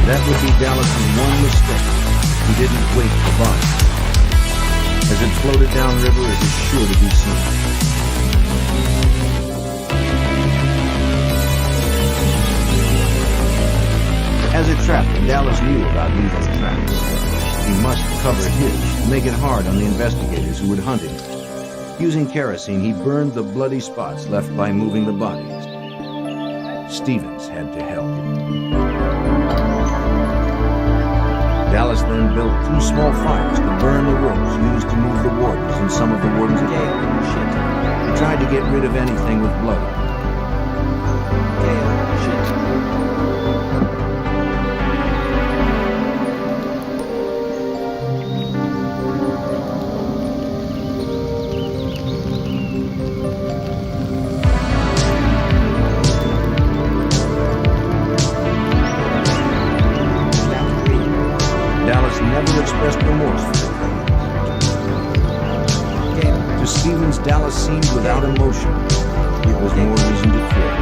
That would be Dallas's one mistake. He didn't wait for body. As it floated downriver, it was sure to be seen. As a trapper, Dallas knew about leaving traps. He must cover his, make it hard on the investigators who would hunt him. Using kerosene, he burned the bloody spots left by moving the bodies. Stevens had to help him. Dallas then built 2 small fires to burn the ropes used to move the wardens and some of the wardens at Gale. He tried to get rid of anything with blood. Gale. never expressed remorse for their crimes. To Stevens, Dallas seemed without emotion. It was more reason to fear.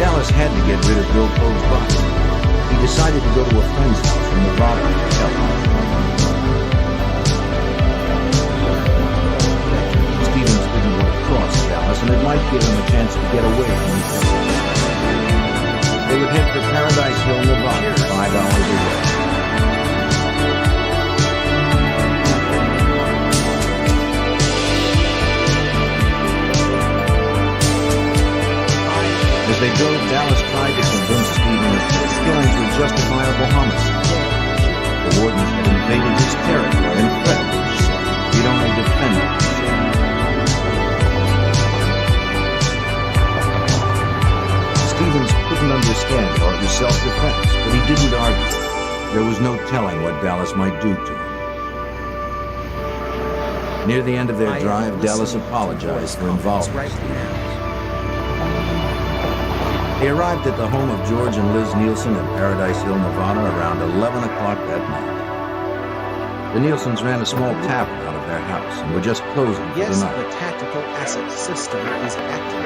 Dallas had to get rid of Bill Poe's body. He decided to go to a friend's house in Nevada to tell him. Stevens didn't want to cross Dallas, and it might give him a chance to get away from the killer. They would head for Paradise Hill, Nevada, 5 hours away. As they drove, Dallas tried to convince Stevens that his killings were justifiable homicides. The wardens had invaded his territory and threatened him. He'd only defended himself. Stevens couldn't understand how it was self-defense, but he didn't argue. There was no telling what Dallas might do to him. Near the end of their drive, Dallas apologized for involving Stevens. They arrived at the home of George and Liz Nielsen in Paradise Hill, Nevada around 11 o'clock that night. The Nielsens ran a small tavern out of their house and were just closing for the Yes, night. the tactical asset system is active.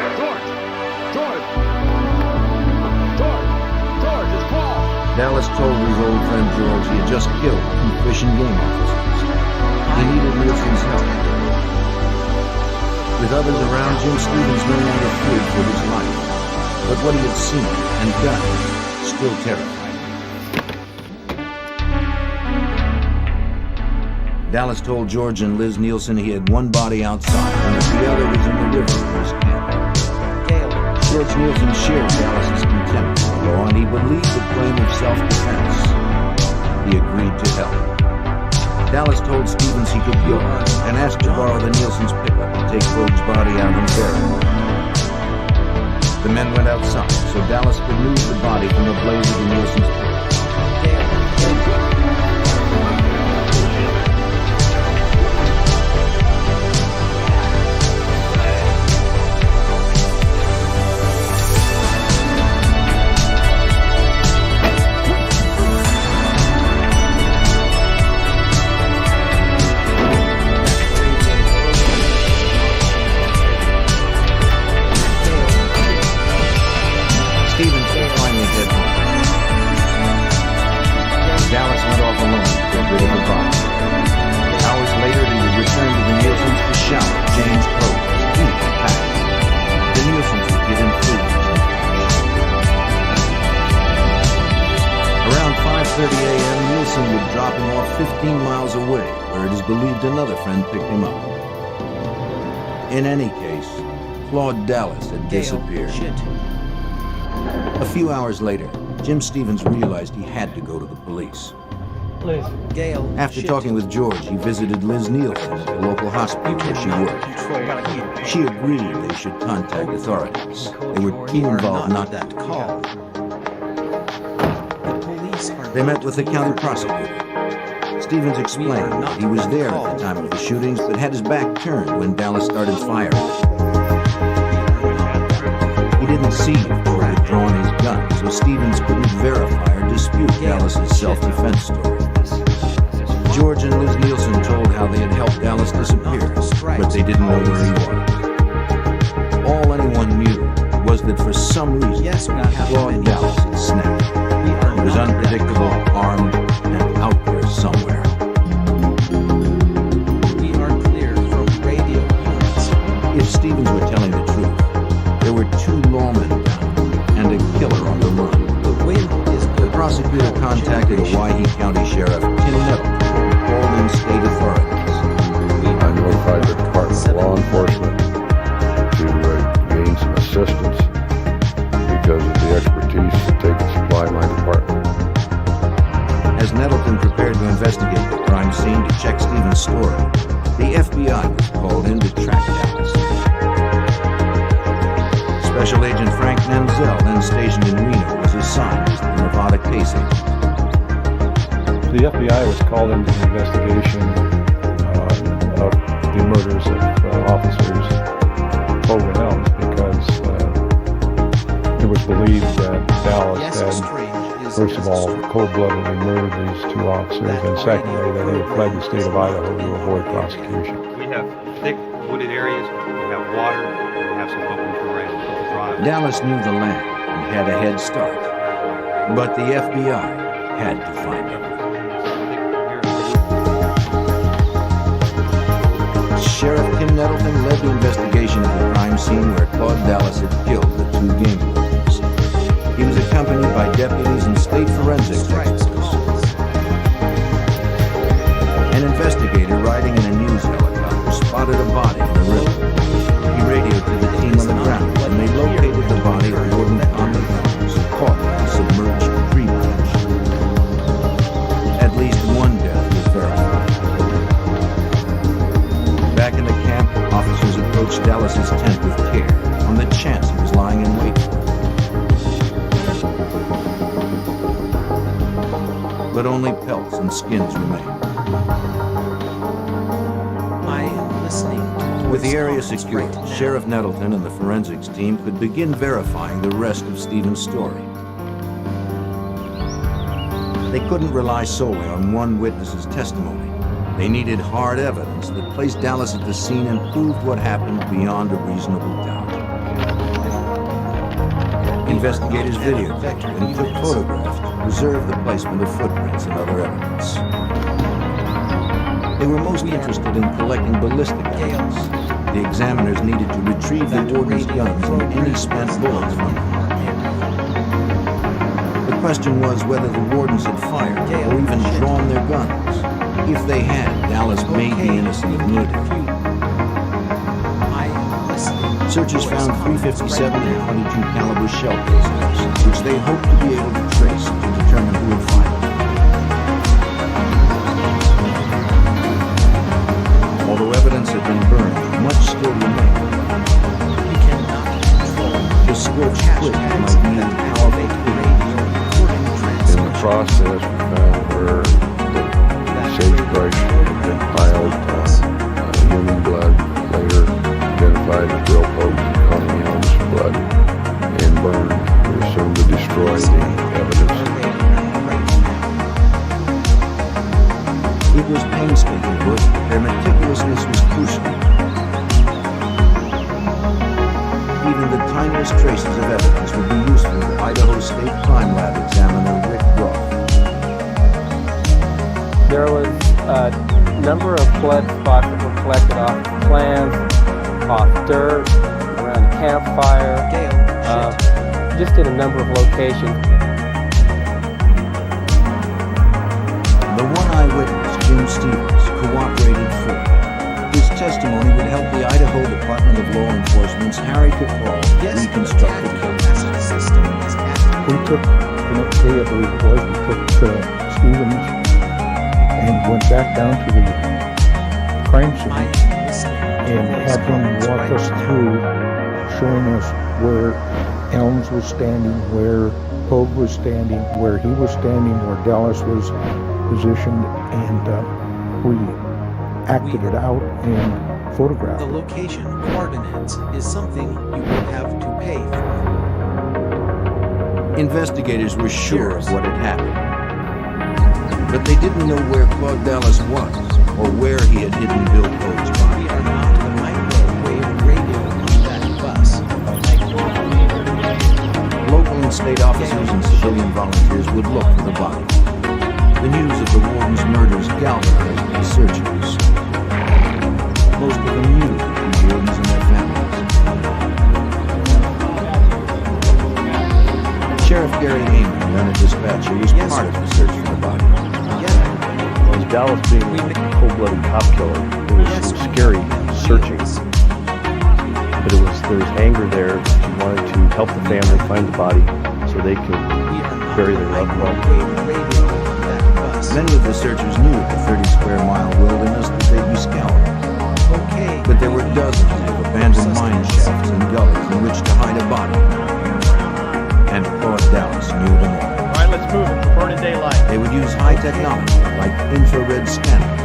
George, it's Paul. Dallas told his old friend George he had just killed 2 fish and game officers. He needed Nielsen's help. With others around, Jim Stevens no longer feared for his life. But what he had seen and done still terrified him. Dallas told George and Liz Nielsen he had one body outside and that the other was in the river near his camp. Gale. George Nielsen shared Dallas's contempt for the law, and he believed the claim of self-defense. He agreed to help. Dallas told Stevens he could go and asked to borrow the Nielsen's pickup to take Vogue's body out and bury it. The men went outside so Dallas could move the body from the blaze of the Nielsen's pickup. Stevens finally hit home. Dallas went off alone to get rid of the body. Hours later, he would return to the Nielsens to shout at James Poe, eat and pack. The Nielsens would give him food. Around 5:30 a.m., Nielsen would drop him off 15 miles away, where it is believed another friend picked him up. In any case, Claude Dallas had disappeared. A few hours later, Jim Stevens realized he had to go to the police. Gale. After talking with George, he visited Liz Nielsen at the local hospital where she worked. She agreed they should contact authorities. They were too involved not that call. The police are They met with the county prosecutor. Stevens explained that he was there at the time of the shootings, but had his back turned when Dallas started firing. He didn't see if Poe had drawn his gun, so Stevens couldn't verify or dispute Dallas's self-defense story. George and Liz Nielsen told how they had helped Dallas disappear, but they didn't know where he was. All anyone knew was that for some reason, Claude Dallas had snapped. He was unpredictable, armed, and out there somewhere. We are clear from radio units. If Stevens were telling the truth, there were 2 lawmen down and a killer on the run. The wind is The prosecutor contacted Hawaii County Sheriff Tim Nettleton, called in state authorities. I notified the Department of Law Enforcement to gain some assistance because of the expertise that they can supply my department. As Nettleton prepared to investigate the crime scene to check Stevens' story, the FBI was called in to track Dallas. Special Agent Frank Menzel, then stationed in Reno, was assigned as the Nevada case agent. The FBI was called into the investigation of the murders of officers Poe and Elms because it was believed that Dallas Yes, had strange is first of all, cold-bloodedly murdered these two officers, and secondly, that he had fled the state of Idaho to avoid prosecution. We have thick wooded areas, we have water, we have some open terrain. Dallas knew the land and had a head start, but the FBI had to find him. Sheriff Kim Nettleton led the investigation of the crime scene where Claude Dallas had killed the two game wardens. He was accompanied by deputies and state forensics experts. An investigator riding in a news helicopter spotted a body in the river. He radioed to the team on the ground, and they located the body of Warden Conley Helms, caught in a submerged tree branch. At least one death was verified. Back in the camp, officers approached Dallas's tent with care, on the chance he was lying in wait. But only pelts and skins remained. I am listening to With the area secured, Sheriff Nettleton and the forensics team could begin verifying the rest of Stephen's story. They couldn't rely solely on one witness's testimony. They needed hard evidence that placed Dallas at the scene and proved what happened beyond a reasonable doubt. Investigators videotaped and took photographs to preserve the placement of footprints and other evidence. They were most interested in collecting ballistic evidence. The examiners needed to retrieve the warden's guns and any spent bullets from them. The question was whether the wardens had fired or even drawn their guns. If they had, Dallas may be innocent of murder. Searchers found .357 and .22 caliber shell casings, which they hoped to be able to trace to determine who had fired them. Although evidence had been burned, much still remained. The scorched wood might mean powerful In the process, we found where the sagebrush had been piled, human blood, later identified as drill pokes and Connie Helms' blood, and burned. We assumed to destroy the evidence. It was painstaking work. Their meticulousness was crucial. Even the tiniest traces of evidence would be useful to Idaho State Crime Lab examiner Rick Roth. There was a number of blood spots that were collected off plants, off dirt, around a campfire, just in a number of locations. The one eyewitness, Jim Stevens, cooperated fully. His testimony would help the Idaho Department of Law Enforcement's Harry Capall reconstruct the case. We took, the next day I believe it was, we took Stevens and went back down to the crime scene and had him walk us through, showing us where Helms was standing, where Pogue was standing, where he was standing, where Dallas was positioned, and we acted it out and photographed the it. location coordinates is something you will have to pay for. Investigators were sure of what had happened, but they didn't know where Claude Dallas was or where he had hidden Bill Pogue's body. We are now to the microwave radio on that bus. Local and state officers and civilian volunteers would look for the body. The news of the warden's murders galvanized the searchers. Most of them knew the two wardens and their families. Sheriff Gary Heyman, then a dispatcher, was part of the search for the body. As Dallas being a cold-blooded cop killer, it was some scary searching. But there was anger there. He wanted to help the family find the body so they could bury their loved one. Many of the searchers knew the 30-square-mile wilderness that they'd be scouring. But there were dozens of abandoned mine shafts and gullies in which to hide a body. And Claude Dallas knew them all. All right, let's move it. We're burning daylight. They would use high technology like infrared scanners.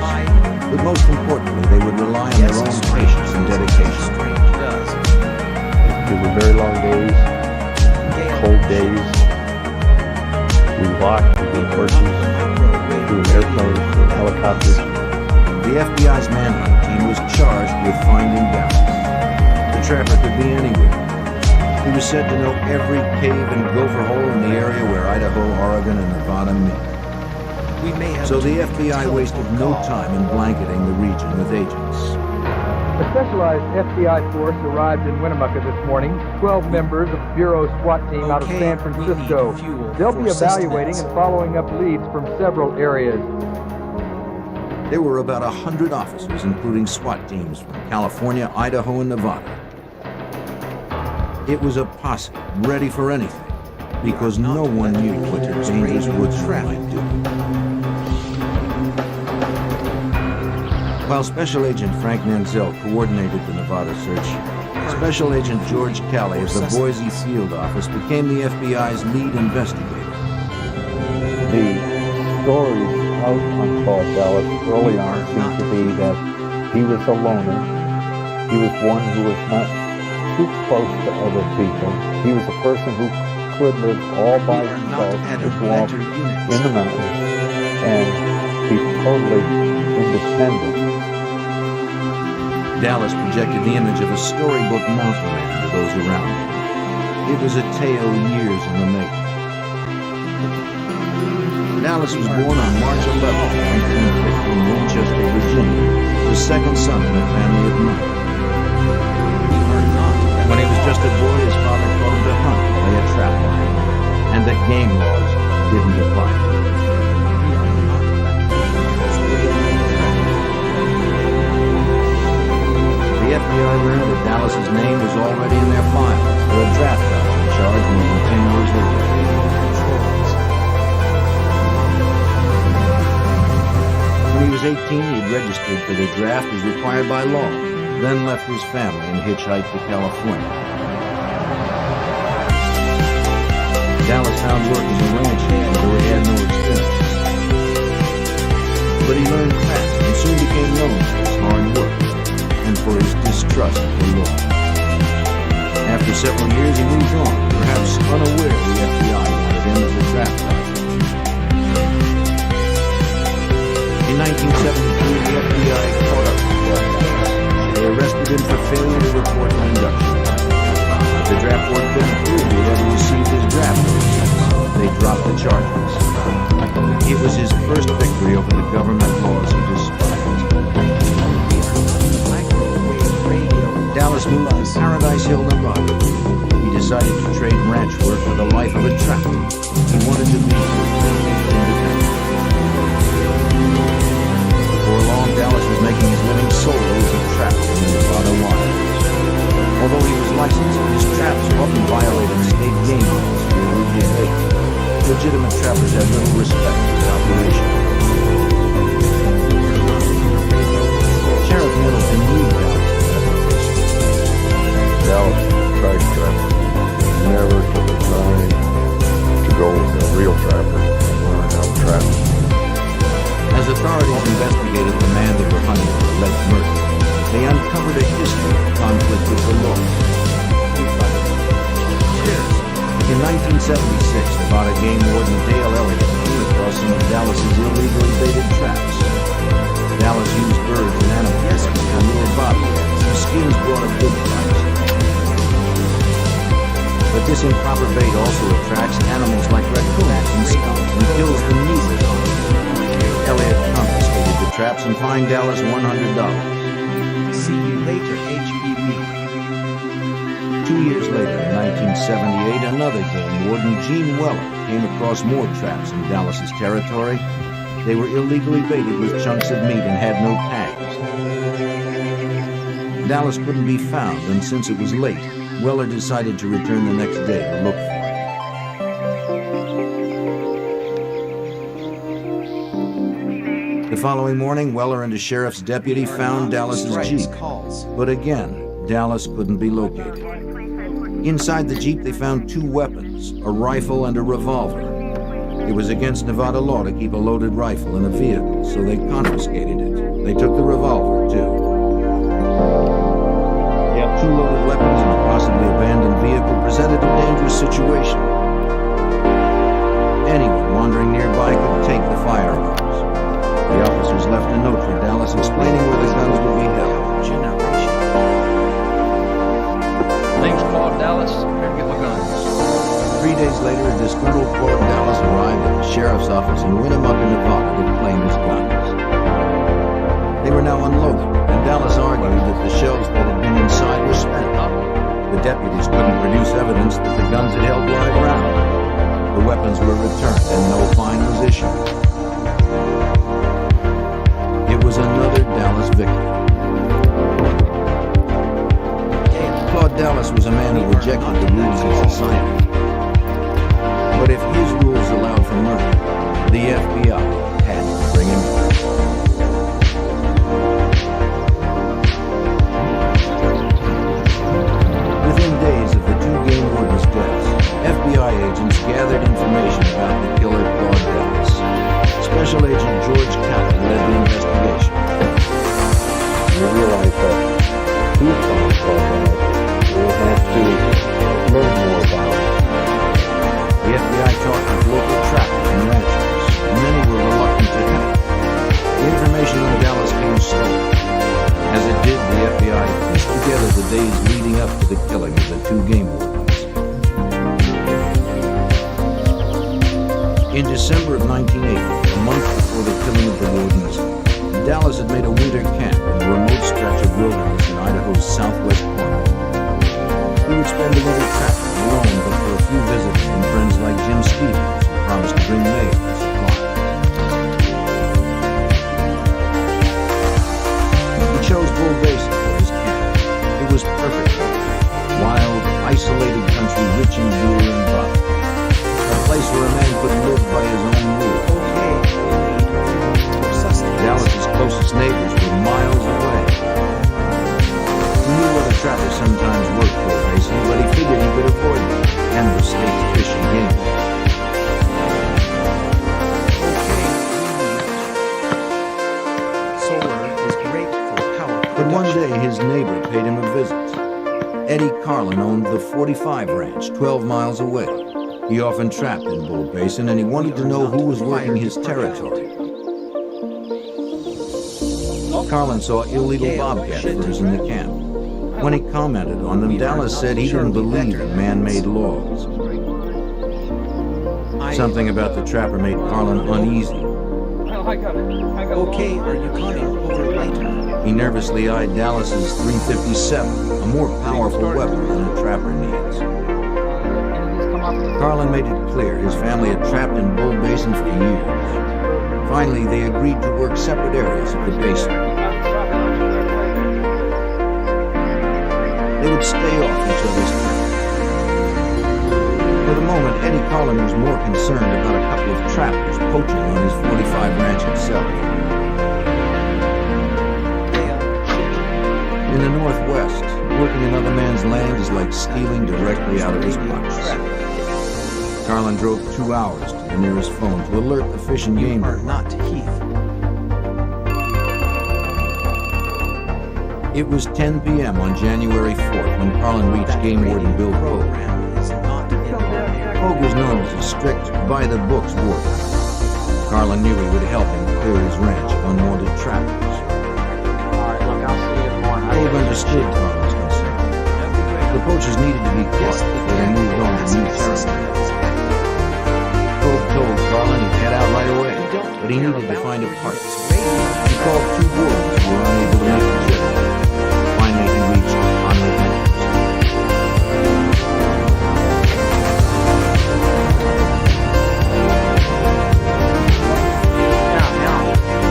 But most importantly, they would rely on their own patience and dedication. They were very long days, cold days. We blocked between horses, through airplanes, through helicopters. The FBI's manhunt team was charged with finding Dallas. The trapper could be anywhere. He was said to know every cave and gopher hole in the area where Idaho, Oregon, and Nevada meet. So the FBI wasted no time in blanketing the region with agents. A specialized FBI force arrived in Winnemucca this morning. 12 members of the Bureau's SWAT team out of San Francisco. They'll be evaluating and following up leads from several areas. There were about 100 officers, including SWAT teams from California, Idaho, and Nevada. It was a posse ready for anything, because no one knew what the dangerous woodsman might do. While Special Agent Frank Manzel coordinated the Nevada search, Special Agent George Calley of the Boise Field Office became the FBI's lead investigator. The stories out on Paul Dallas early on seemed to be that he was a loner. He was one who was not too close to other people. He was a person who could live all by himself, just walk in the mountains, and be totally independent. Dallas projected the image of a storybook mountain man to those around him. It was a tale years in the making. Dallas was born on March 11, 1950 in Winchester, Virginia, the second son in a family of 9. When he was just a boy, his father taught him to hunt and lay a trap line, and that game laws didn't apply to him. The FBI learned that Dallas's name was already in their files for a draft dodging charge more than 10 years later. When he was 18, he had registered for the draft as required by law, then left his family and hitchhiked to California. Dallas found work as a ranch hand, though he had no experience. But he learned fast and soon became known for his hard work and for his distrust of the law. After several years, he moved on, perhaps unaware the FBI wanted him as a draft dodger. In 1973, the FBI caught up with Dallas. They arrested him for failure to report an induction. But the draft board couldn't prove he had ever received his draft notices. They dropped the charges. It was his first victory over the government laws he despised. Dallas moved to Paradise Hill, Nevada. He decided to trade ranch work for the life of a trapper. He wanted to be independent. Before long, Dallas was making his living solely as a trapper in the Nevada waters. Although he was licensed, his traps often violated state game laws for illegal bait. Legitimate trappers had little respect for the operation. Sheriff Middleton knew Dallas tried trapper. Never took the time to go with a real trapper and learn how to trap. As authorities investigated the man they were hunting for alleged murder, they uncovered a history of conflict with the law. In 1976, Nevada game warden Gale came across some of Dallas's illegally baited traps. Dallas used birds and animals to lure bobcats, whose skins brought a big price. But this improper bait also attracts animals like raccoons and skunks and kills the nueces. Elliott confiscated the traps and fined Dallas $100. See you later, HBB. 2 years later, in 1978, another game warden, Gene Weller, came across more traps in Dallas's territory. They were illegally baited with chunks of meat and had no tags. Dallas couldn't be found, and since it was late, Weller decided to return the next day to look for him. The following morning, Weller and a sheriff's deputy found Dallas's Jeep. But again, Dallas couldn't be located. Inside the Jeep, they found 2 weapons, a rifle and a revolver. It was against Nevada law to keep a loaded rifle in a vehicle, so they confiscated it. They took the revolver, too. 2 loaded weapons in a possibly abandoned vehicle presented a dangerous situation. Anyone wandering Dallas explaining where the guns would be held. Name's Claude Dallas. Here, get my guns. 3 days later, a disgruntled Claude Dallas arrived at the sheriff's office in Winnemucca, Nevada to claim his guns. They were now unloaded, and Dallas argued that the shells that had been inside were spent. The deputies couldn't produce evidence that the guns had held live rounds. The weapons were returned and no fine was issued. It was another Dallas victory. Claude Dallas was a man who rejected the rules of society. But if his rules allowed for murder, the FBI had to bring him in. Within days of the two game wardens' deaths, FBI agents gathered information about the killer Claude Dallas. Special Agent George Catlett led the investigation. We realized that he found Claude Dallas. We'll have to learn more about it. The FBI talked with local trappers and ranchers, and many were reluctant to help. The information on Dallas came slowly. As it did, the FBI pieced together the days leading up to the killing of the two game wardens. In December of 1980, a month before the killing of the wardens, Dallas had made a winter camp in a remote stretch of wilderness in Idaho's southwest corner. He would spend the winter trapping alone, but for a few visits from friends like Jim Stevens, who promised to bring mail and supplies. He chose Bull Basin for his camp. It was perfect for him. Wild, isolated country rich in deer and buck. A place where a man could live by his own rules. Dallas's closest neighbors were miles away. He knew where the trappers sometimes worked for Basin, but he figured he could avoid them and the state's fish and game. Solar is great for power production. But one day his neighbor paid him a visit. Eddie Carlin owned the 45 Ranch, 12 miles away. He often trapped in Bull Basin, and he wanted to know who was working his territory. Carlin saw illegal bobcat furs in the camp. When he commented on them, Dallas said he didn't believe in man-made laws. Something about the trapper made Carlin uneasy. Okay, are you coming over later? He nervously eyed Dallas's .357, a more powerful weapon than a trapper needs. Carlin made it clear his family had trapped in Bull Basin for years. Finally, they agreed to work separate areas of the basin. They would stay off each other's trail. For the moment, Eddie Carlin was more concerned about a couple of trappers poaching on his 45 Ranch itself. In the Northwest, working another man's land is like stealing directly out of his pockets. Carlin drove 2 hours to the nearest phone to alert the Fish and Game Bureau. Not Heath. It was 10 p.m. on January 4th when Carlin reached Game Warden Bill Pogue. Pogue was known as a strict, by-the-books warden. Carlin knew he would help him clear his ranch of unwanted trappers. Pogue understood Carlin's concern. The poachers needed to be caught before they moved on to new territory. Pogue told Carlin he'd head out right away, but he needed to find a partner. He called 2 wardens who were unable to make the trip. Finally, he reached Conrad Mills.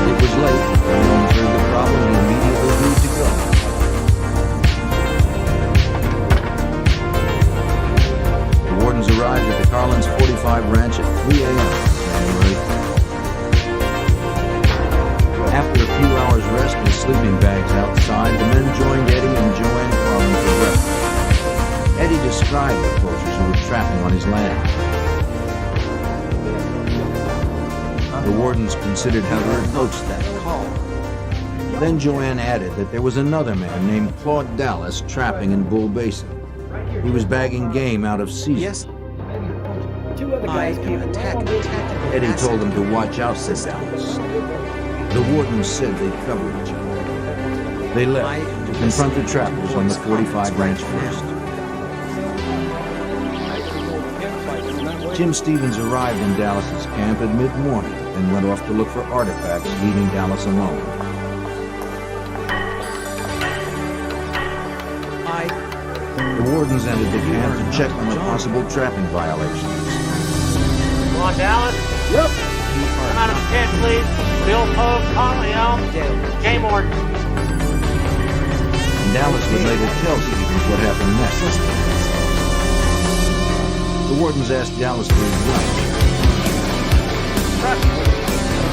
It was late. When Mills heard the problem, he immediately agreed to go. The wardens arrived at the Carlin's 45 Ranch at 3 a.m. January 4th. After a few hours rest with sleeping bags outside, the men joined Eddie and Joanne Carlin for breakfast. Eddie described the poachers who were trapping on his land. The wardens considered how to approach that call. Then Joanne added that there was another man named Claude Dallas trapping in Bull Basin. He was bagging game out of season. Yes. 2 other guys can attack. Eddie told them to watch out for Dallas. The wardens said they'd cover each other. They left to confront the trappers on the 45 ranch first. Jim Stevens arrived in Dallas's camp at mid-morning and went off to look for artifacts, leaving Dallas alone. The wardens entered the camp to check on the possible trapping violations. Come on, Dallas. Yep. Come out of the tent, please. Bill Poe, Conley Elm, game warden. And Dallas would later tell Stevens what happened next. The wardens asked Dallas for his gun.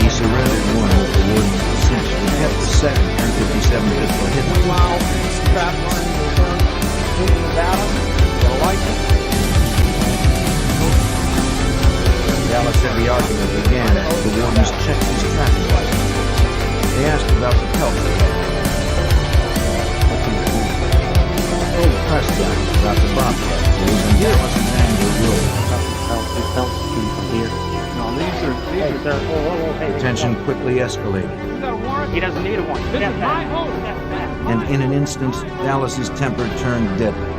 He surrendered one with the warden's consent and kept the second .57 pistol hidden. Wow, strap on the Dallas, the license. Dallas said the argument began after the wardens checked his traffic license. They asked about the pelt. Told Prescott about the bobcat tools and Dallas's anger rose. The tension quickly escalated. He doesn't need a warrant. This is my home. And in an instant, Dallas's temper turned deadly.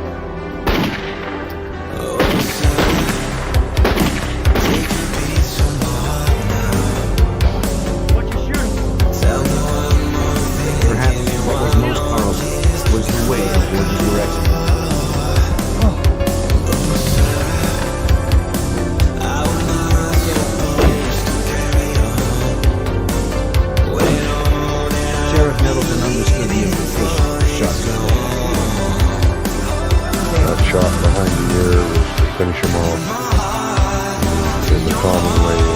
Perhaps what was most horrible was the way the wardens were executed. Sheriff Middleton understood the implications of the shot. That shot behind the ear was to finish him off in the common way of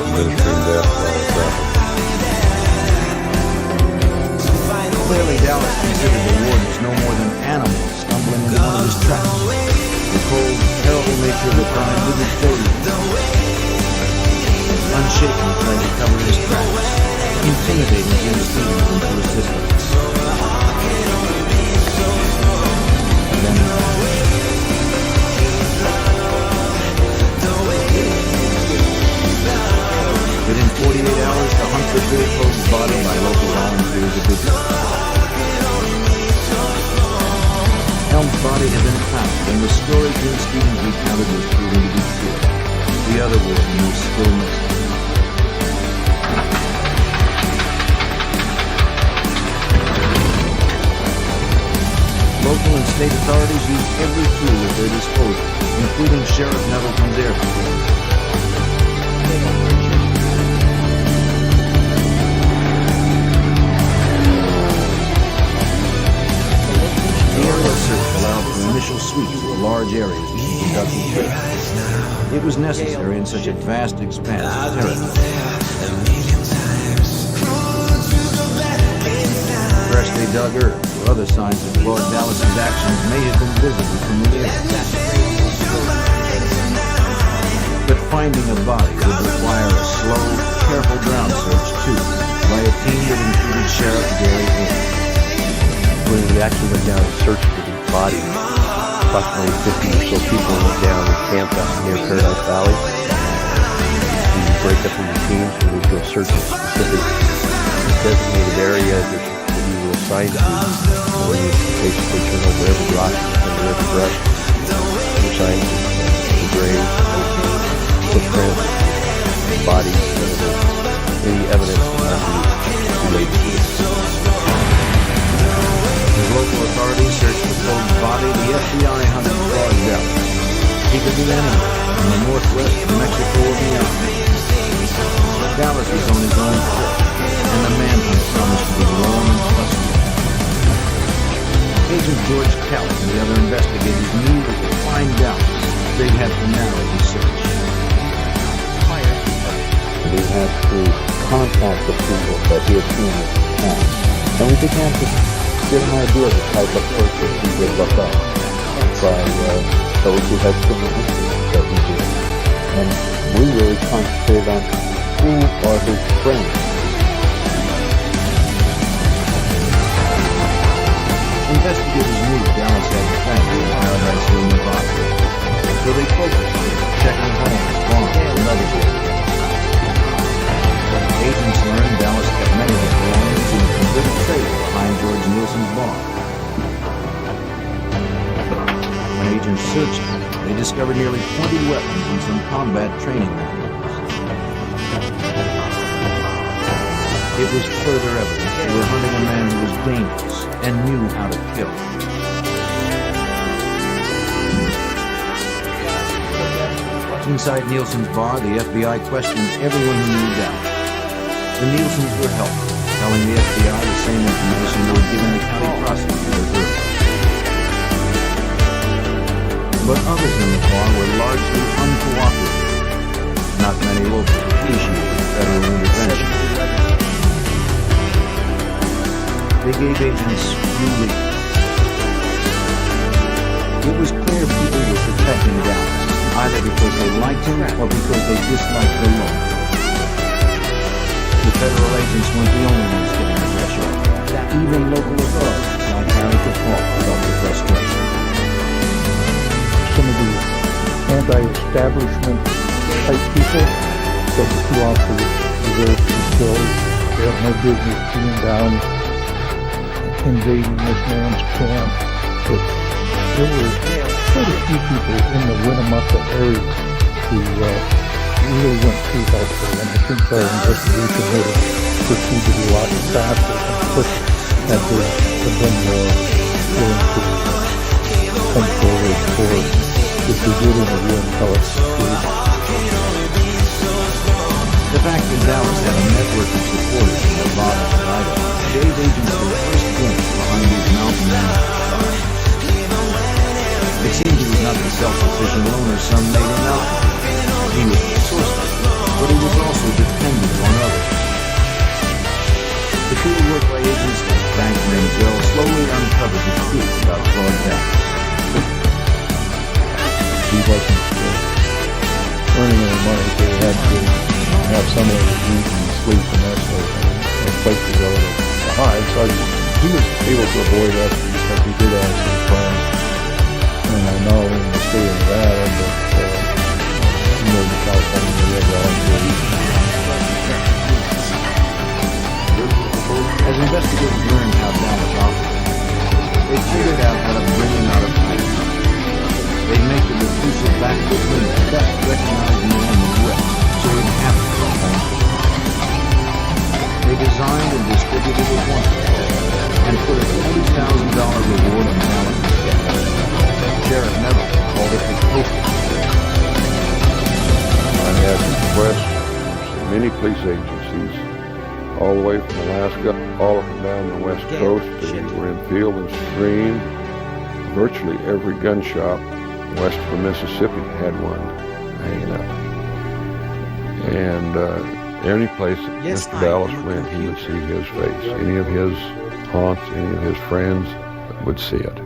administering death by traffic. Clearly, Dallas considered the wardens no more than animals stumbling into one of his traps. The cold, terrible nature of the crime didn't faze him. Unshaken, he tried to cover his tracks, intimidating Jim Stevens into assistance. Then within 48 hours, the hunt for Bill Poe's body by local volunteers had begun. Elm's body had been found, and the story Jim Stevens recounted was proving to be true. The other warden was still missing. Local and state authorities used every tool at their disposal, including Sheriff Nettleton's air patrol. The aerial search allowed for initial sweeps of the large areas to be conducted quickly. It was necessary in such a vast expanse of territory. Freshly dug earth or other signs of Claude Dallas's actions may have been visible from the air. But finding a body would require a slow, careful ground search too, by a team that included Sheriff Gale. When we actually went down and searched for the body, approximately 50 or so people went down and camped out near Paradise Valley. We would break up into teams and we'd go search a specific designated area that we were assigned to. And we would basically turn over every rock and every brush. We were assigned to the grave, footprints, bodies, any evidence that might be related to this. As local authorities searched for Poe's body, the FBI hunted Claude Dallas. He could be anywhere, from the northwest to Mexico or beyond. Dallas was on his own foot, and the manhunt promised to be long and frustrating. Agent George Kelly and the other investigators knew that to find Dallas, they'd have to narrow the search. We had to contact the people that he had seen at the town, and we began to get an idea of the type of person he would look up by those who had similar interests that he did. And we really concentrated on who are his friends. Investigators knew Dallas had friends in Paradise Hill, Nevada, so they focused on checking homes, farms, and other areas. Agents learned Dallas kept officers searched them, they discovered nearly 20 weapons and some combat training manuals. It was further evidence they were hunting a man who was dangerous and knew how to kill. Inside Nielsen's bar, the FBI questioned everyone who knew Dallas. The Nielsens were helpful, telling the FBI the same information they were giving the county prosecutor earlier. But others in the bar were largely uncooperative. Not many locals appreciated federal intervention. They gave agents few leads. It was clear people were protecting Dallas, either because they liked him or because they disliked the law. The federal agents weren't the only ones getting the pressure. Even local authorities like Harry Paul felt the frustration. Some of the anti-establishment type people said the two officers deserved to be killed. They have no business being down, invading this man's camp. But there were quite a few people in the Winnemucca area who really went too helpful, and I think our investigation would have proceeded a lot faster and quicker had they been more willing to come forward for if they did interview and tell us the truth. The fact that Dallas had a network of supporters in Nevada and Idaho gave agents their first glimpse behind these mountain men. It seemed he was not the self-sufficient loner some made him out to be. He was resourceful, but he was also dependent on others. The field work by agents like Frank Menzel slowly uncovered the truth about Claude Dallas. He wasn't earning any money, so he had to have somewhere to eat and sleep and that sort of thing, and a place to go to hide. So he was able to avoid us because he did have some friends. And I know in the state of Nevada, but Northern California, we have relatives. As investigators learned how Dallas operated, they figured out how to bring him out of hiding. They'd make the reclusive backwoods the best recognized man in the West, so he'd have to come home. They designed and distributed a wanted and put a $40,000 reward on Dallas' head. Sheriff Neville called it the Corpus. I had requests from many police agencies, all the way from Alaska, all up and down the West Coast. They were in Field and Stream. Virtually every gun shop west of Mississippi had one hanging up. And any place that Mr. Dallas went, he would see his face. Any of his haunts, any of his friends would see it.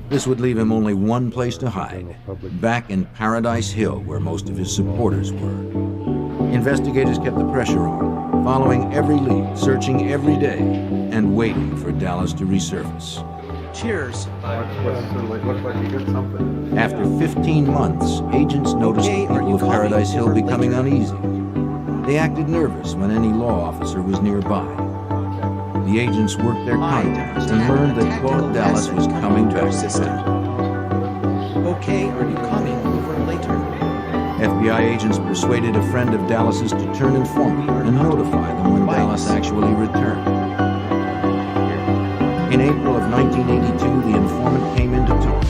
This would leave him only one place to hide, back in Paradise Hill, where most of his supporters were. Investigators kept the pressure on, following every lead, searching every day, and waiting for Dallas to resurface. Cheers. Looks like you did something. After 15 months, agents noticed the people of Paradise Hill becoming uneasy. They acted nervous when any law officer was nearby. The agents worked their contacts and learned that Claude Dallas was coming back to town. Okay, are you coming over later? FBI agents persuaded a friend of Dallas's to turn informant and notify them when Dallas actually returned. In April of 1982, the informant came in to talk.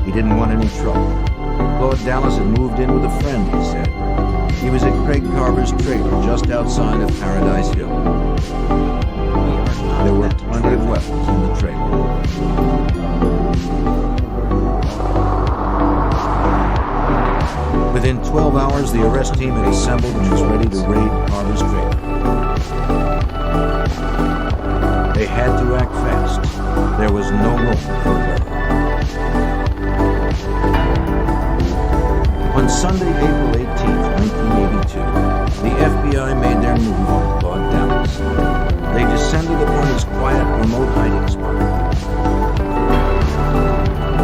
He didn't want any trouble. Claude Dallas had moved in with a friend, he said. He was at Craig Carver's trailer just outside of Paradise Hill. There were plenty of weapons in the trailer. Within 12 hours, the arrest team had assembled and was ready to raid Carver's trailer. They had to act fast. There was no room for error. On Sunday, April 18, 1982, the FBI made their move on Claude Dallas. They descended upon his quiet, remote hiding spot.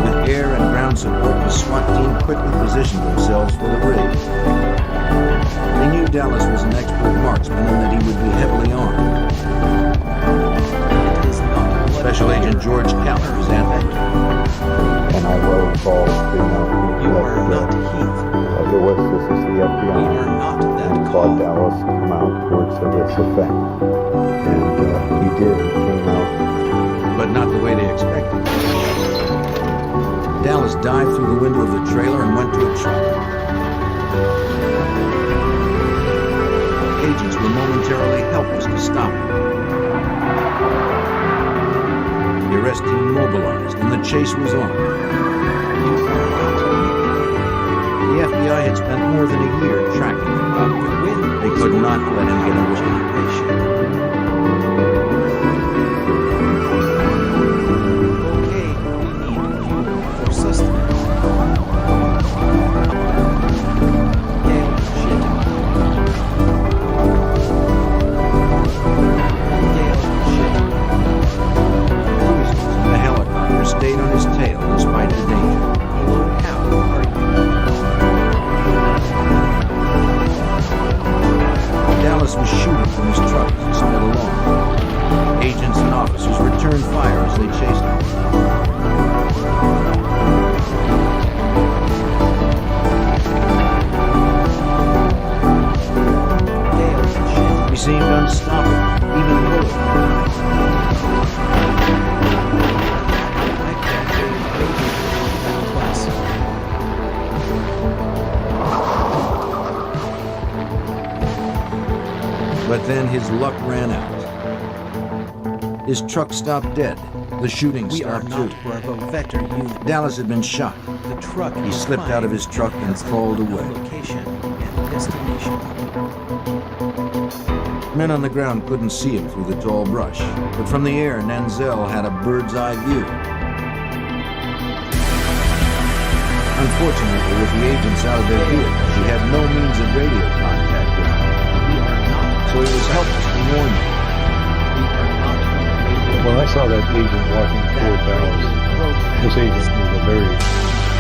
With air and ground support, the SWAT team quickly positioned themselves for the raid. They knew Dallas was an expert marksman and that he would be heavily armed. Special Agent George Keller was at that time. and I wrote all You are not heath. this is the FBI. We are not that And Claude Dallas come out words to this effect. And he did. He came out. But not the way they expected. Dallas dived through the window of the trailer and went to a truck. Agents were momentarily helpless to stop him. The arrest team mobilized and the chase was on. The FBI had spent more than a year tracking him. They could not let him get away. Okay, we need fuel for sustenance. Gale, shit. Gale, shit. The helicopter stayed on his tail despite the danger. Hello, how are you? Dallas was shooting from his truck as he sped along. Agents and officers returned fire as they chased him. He seemed unstoppable, even lower. But then his luck ran out. His truck stopped dead. The shooting stopped too. Bravo Vector Unit. Dallas had been shot. The truck He slipped out of his truck and crawled away. Location and destination. Men on the ground couldn't see him through the tall brush, but from the air, Nanzel had a bird's eye view. Unfortunately, with the agents out of their vehicles, he had no means of radio contact with them. So he was helpless to warn them. When I saw that agent walking toward Dallas, this agent was a very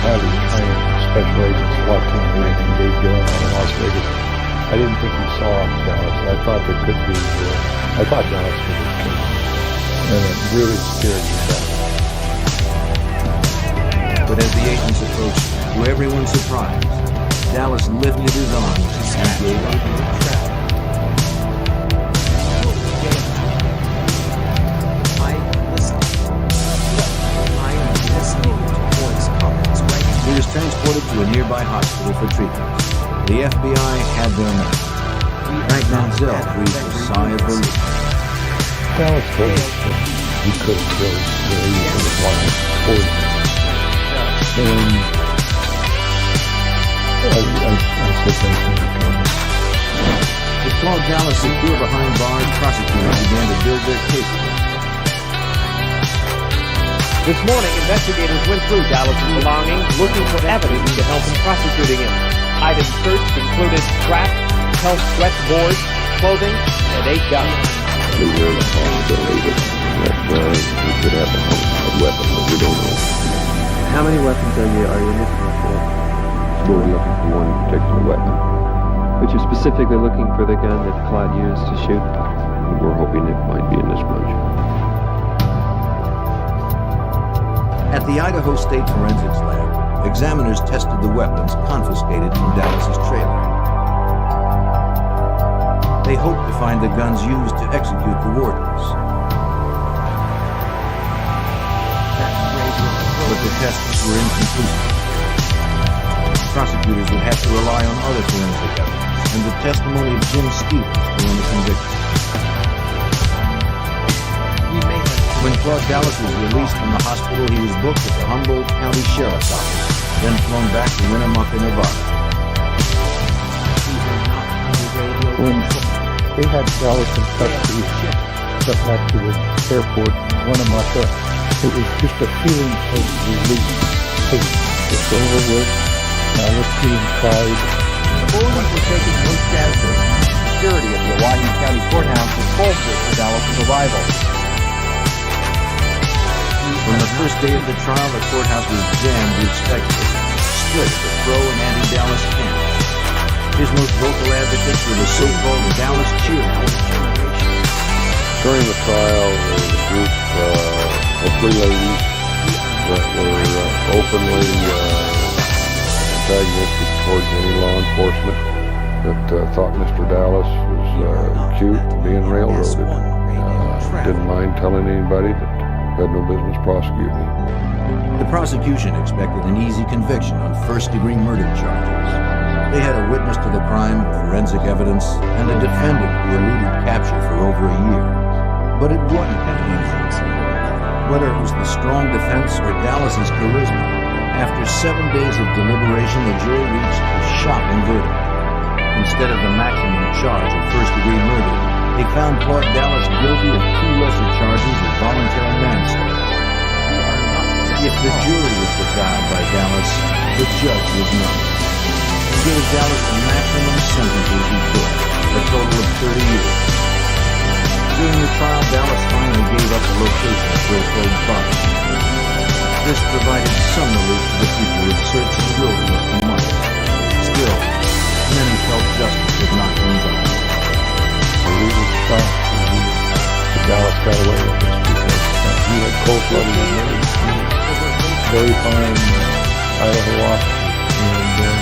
highly trained special agent SWAT team named Gale out of Las Vegas. I didn't think he saw Dallas. I thought there could be, I thought Dallas was a kid. And it really scared me back. But as the agents approached, to everyone's surprise, Dallas lifted his arms and gave up. He was transported to a nearby hospital for treatment. The FBI had their man. Frank Nanzel breathed a sigh of relief. Dallas told us that he could have killed the agent of the blind poison. And I said thank you. With Claude Dallas secure behind bars, prosecutors began to build their case. This morning, investigators went through Dallas' belongings looking for evidence to help in prosecuting him. Items searched included scrap, health threat boards, clothing, and 8 guns. There is a possibility that he could have a weapon, but we don't know. How many weapons are you looking for? We're looking for one particular weapon. But you're specifically looking for the gun that Claude used to shoot? We're hoping it might be in this bunch. At the Idaho State Forensics Lab, examiners tested the weapons confiscated from Dallas's trailer. They hoped to find the guns used to execute the wardens. But the tests were inconclusive. Prosecutors would have to rely on other forensic evidence and the testimony of Jim Stevens to win the conviction. When Claude Dallas was released from the hospital, he was booked at the Humboldt County Sheriff's Office, then flown back to Winnemucca, Nevada. When they had Dallas in custody, got back to the airport in Winnemucca, it was just a feeling of relief. Hey, it's over with. Now let's be inside. Authorities were taking no chances. Security at the Hawaii County Courthouse was bolstered for Dallas' arrival. On the first day of the trial, the courthouse was jammed with spectators, split the pro and anti-Dallas camps. His most vocal advocates were the so-called Dallas cheerleaders. During the trial, there was a group of 3 ladies that were openly antagonistic towards any law enforcement, that thought Mr. Dallas was cute and being railroaded. Didn't mind telling anybody that had no business prosecuting him. The prosecution expected an easy conviction on first-degree murder charges. They had a witness to the crime, forensic evidence, and a defendant who eluded capture for over a year. But it wasn't that easy. Whether it was the strong defense or Dallas's charisma, after 7 days of deliberation, the jury reached a shocking verdict. Instead of the maximum charge of first-degree murder, they found Claude Dallas guilty of 2 lesser charges of voluntary manslaughter. If the jury was beguiled by Dallas, the judge was not. He gave Dallas the maximum sentences he could, a total of 30 years. During the trial, Dallas finally gave up the location of Bill Pogue's body. This provided some relief to the people who had searched the wilderness for months. Still, many felt justice had not been done. We were shocked when Dallas got away with this because he had cold-blooded murder. Very fine Idaho officer, and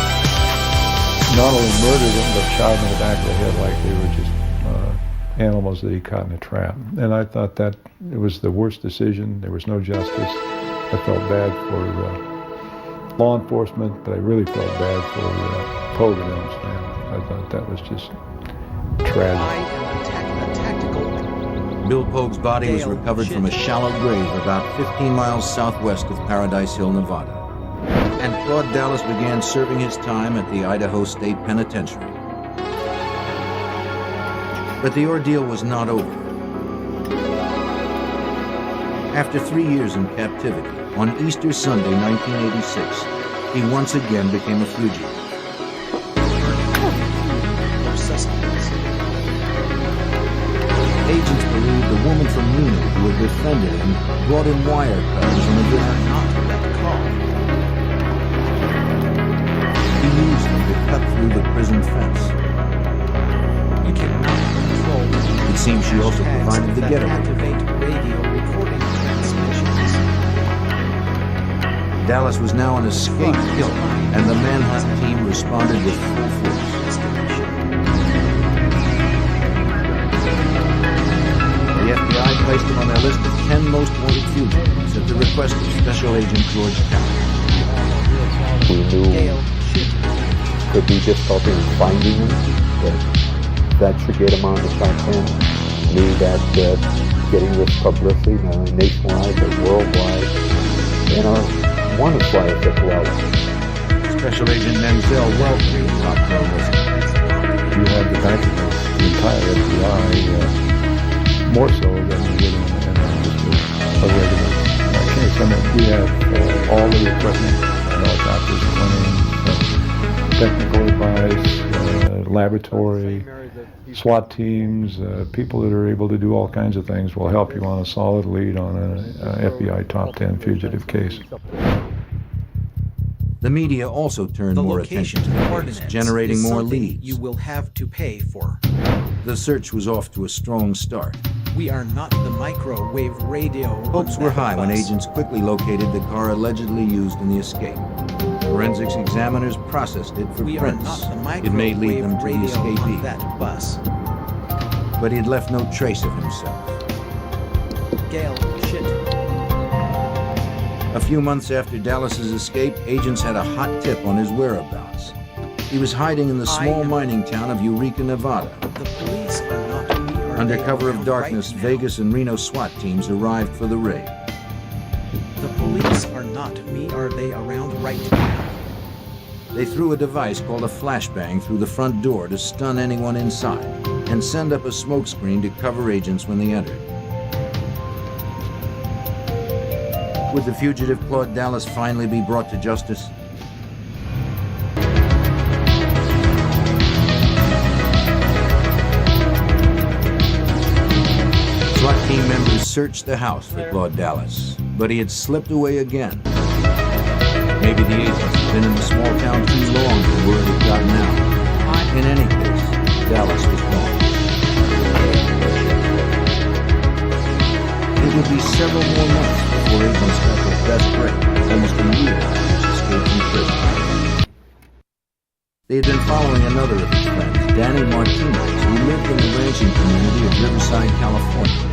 not only murdered him, but shot him in the back of the head like they were just animals that he caught in a trap. And I thought that it was the worst decision. There was no justice. I felt bad for law enforcement, but I really felt bad for Pogue and his family. I thought that was just tragic. Bill Pogue's body was recovered from a shallow grave about 15 miles southwest of Paradise Hill, Nevada. And Claude Dallas began serving his time at the Idaho State Penitentiary. But the ordeal was not over. After 3 years in captivity, on Easter Sunday, 1986, he once again became a fugitive. Agents believed the woman from Reno who had befriended him brought him wire cutters in a visit. He used them to cut through the prison fence. You cannot control. It seems she also provided the getaway. Activate radio recording transmissions. Dallas was now an escaped killer, and the manhunt team responded with full force. The FBI placed him on their list of 10 most wanted fugitives at the request of Special Agent George Gale. We knew could be difficulty in finding him, that should get him on the top 10. Knew that getting this publicity, not only nationwide but worldwide, and wanted to fly us as well. Special Agent Menzel welcomed the top 10 list. You had the backing of the entire FBI, more so than you would in just a regular case. I mean, we have all the equipment, helicopters, planes, technical advice, laboratory, SWAT teams, people that are able to do all kinds of things will help you on a solid lead on an FBI top 10 fugitive case. The media also turned more attention to the case, generating more leads. You will have to pay for. The search was off to a strong start. We are not the microwave radio. Hopes were high when agents quickly located the car allegedly used in the escape. Forensics examiners processed it for prints. It may lead them to the escapee. That bus. But he had left no trace of himself. Gale, shit. A few months after Dallas's escape, agents had a hot tip on his whereabouts. He was hiding in the small mining town of Eureka, Nevada. The police are not me. Under cover of darkness, Vegas and Reno SWAT teams arrived for the raid. The police are not me. Are they around right now? They threw a device called a flashbang through the front door to stun anyone inside and send up a smoke screen to cover agents when they entered. Would the fugitive Claude Dallas finally be brought to justice? SWAT team members searched the house for Claude Dallas, but he had slipped away again. Maybe the agents had been in the small town too long for word had gotten out. In any case, Dallas was gone. It would be several more months before agents got their best friend, almost a year after his escape from prison. They had been following another of his friends, Danny Martinez, who lived in the ranching community of Riverside, California.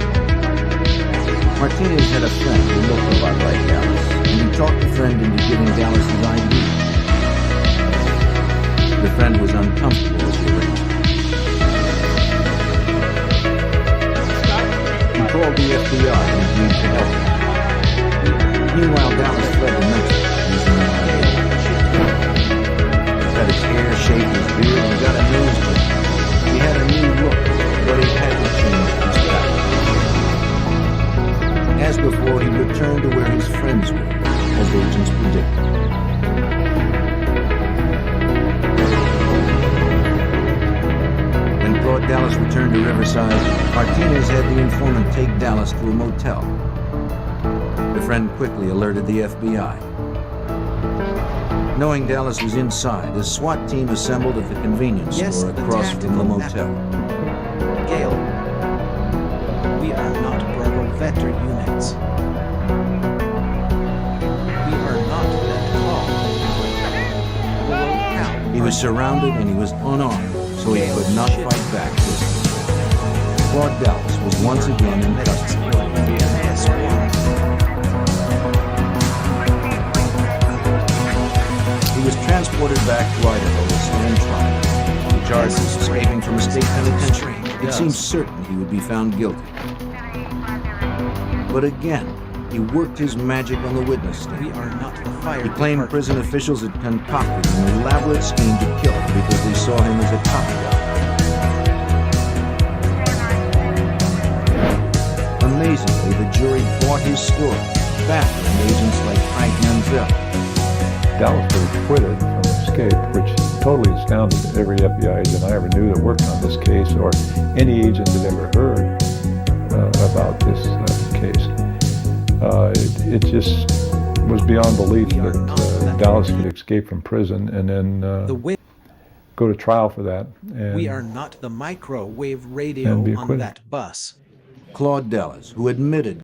Martinez had a friend who looked a lot like Dallas, and he talked the friend into giving Dallas his ID. The friend was uncomfortable as he arranged. He called the FBI and agreed to help him. Meanwhile, Dallas fled to Mexico using an ID. Cut his hair, shaved his beard, and got a nose job. He had a new look, but he hadn't changed his style. As before, he returned to where his friends were, as agents predicted. When Claude Dallas returned to Riverside, Martinez had the informant take Dallas to a motel. The friend quickly alerted the FBI. Knowing Dallas was inside, a SWAT team assembled at the convenience store across from the motel. Gale, we are not Bravo Vector units. We are not that tall. He was surrounded and he was unarmed, so he could not fight back this time. Claude Dallas was once again in custody. He was transported back to Idaho to stand trial. The charge was escaping from a state penitentiary. It seemed certain he would be found guilty. But again, he worked his magic on the witness stand. We are not the fire He claimed prison officials had concocted an elaborate scheme to kill him because they saw him as a cop guy. Amazingly, the jury bought his story, baffling agents like Frank Manzel. Dallas was acquitted from escape, which totally astounded every FBI agent I ever knew that worked on this case, or any agent that ever heard about this case. It just was beyond belief that Dallas could escape from prison and then go to trial for that. And we are not the microwave radio on that bus. Claude Dallas, who admitted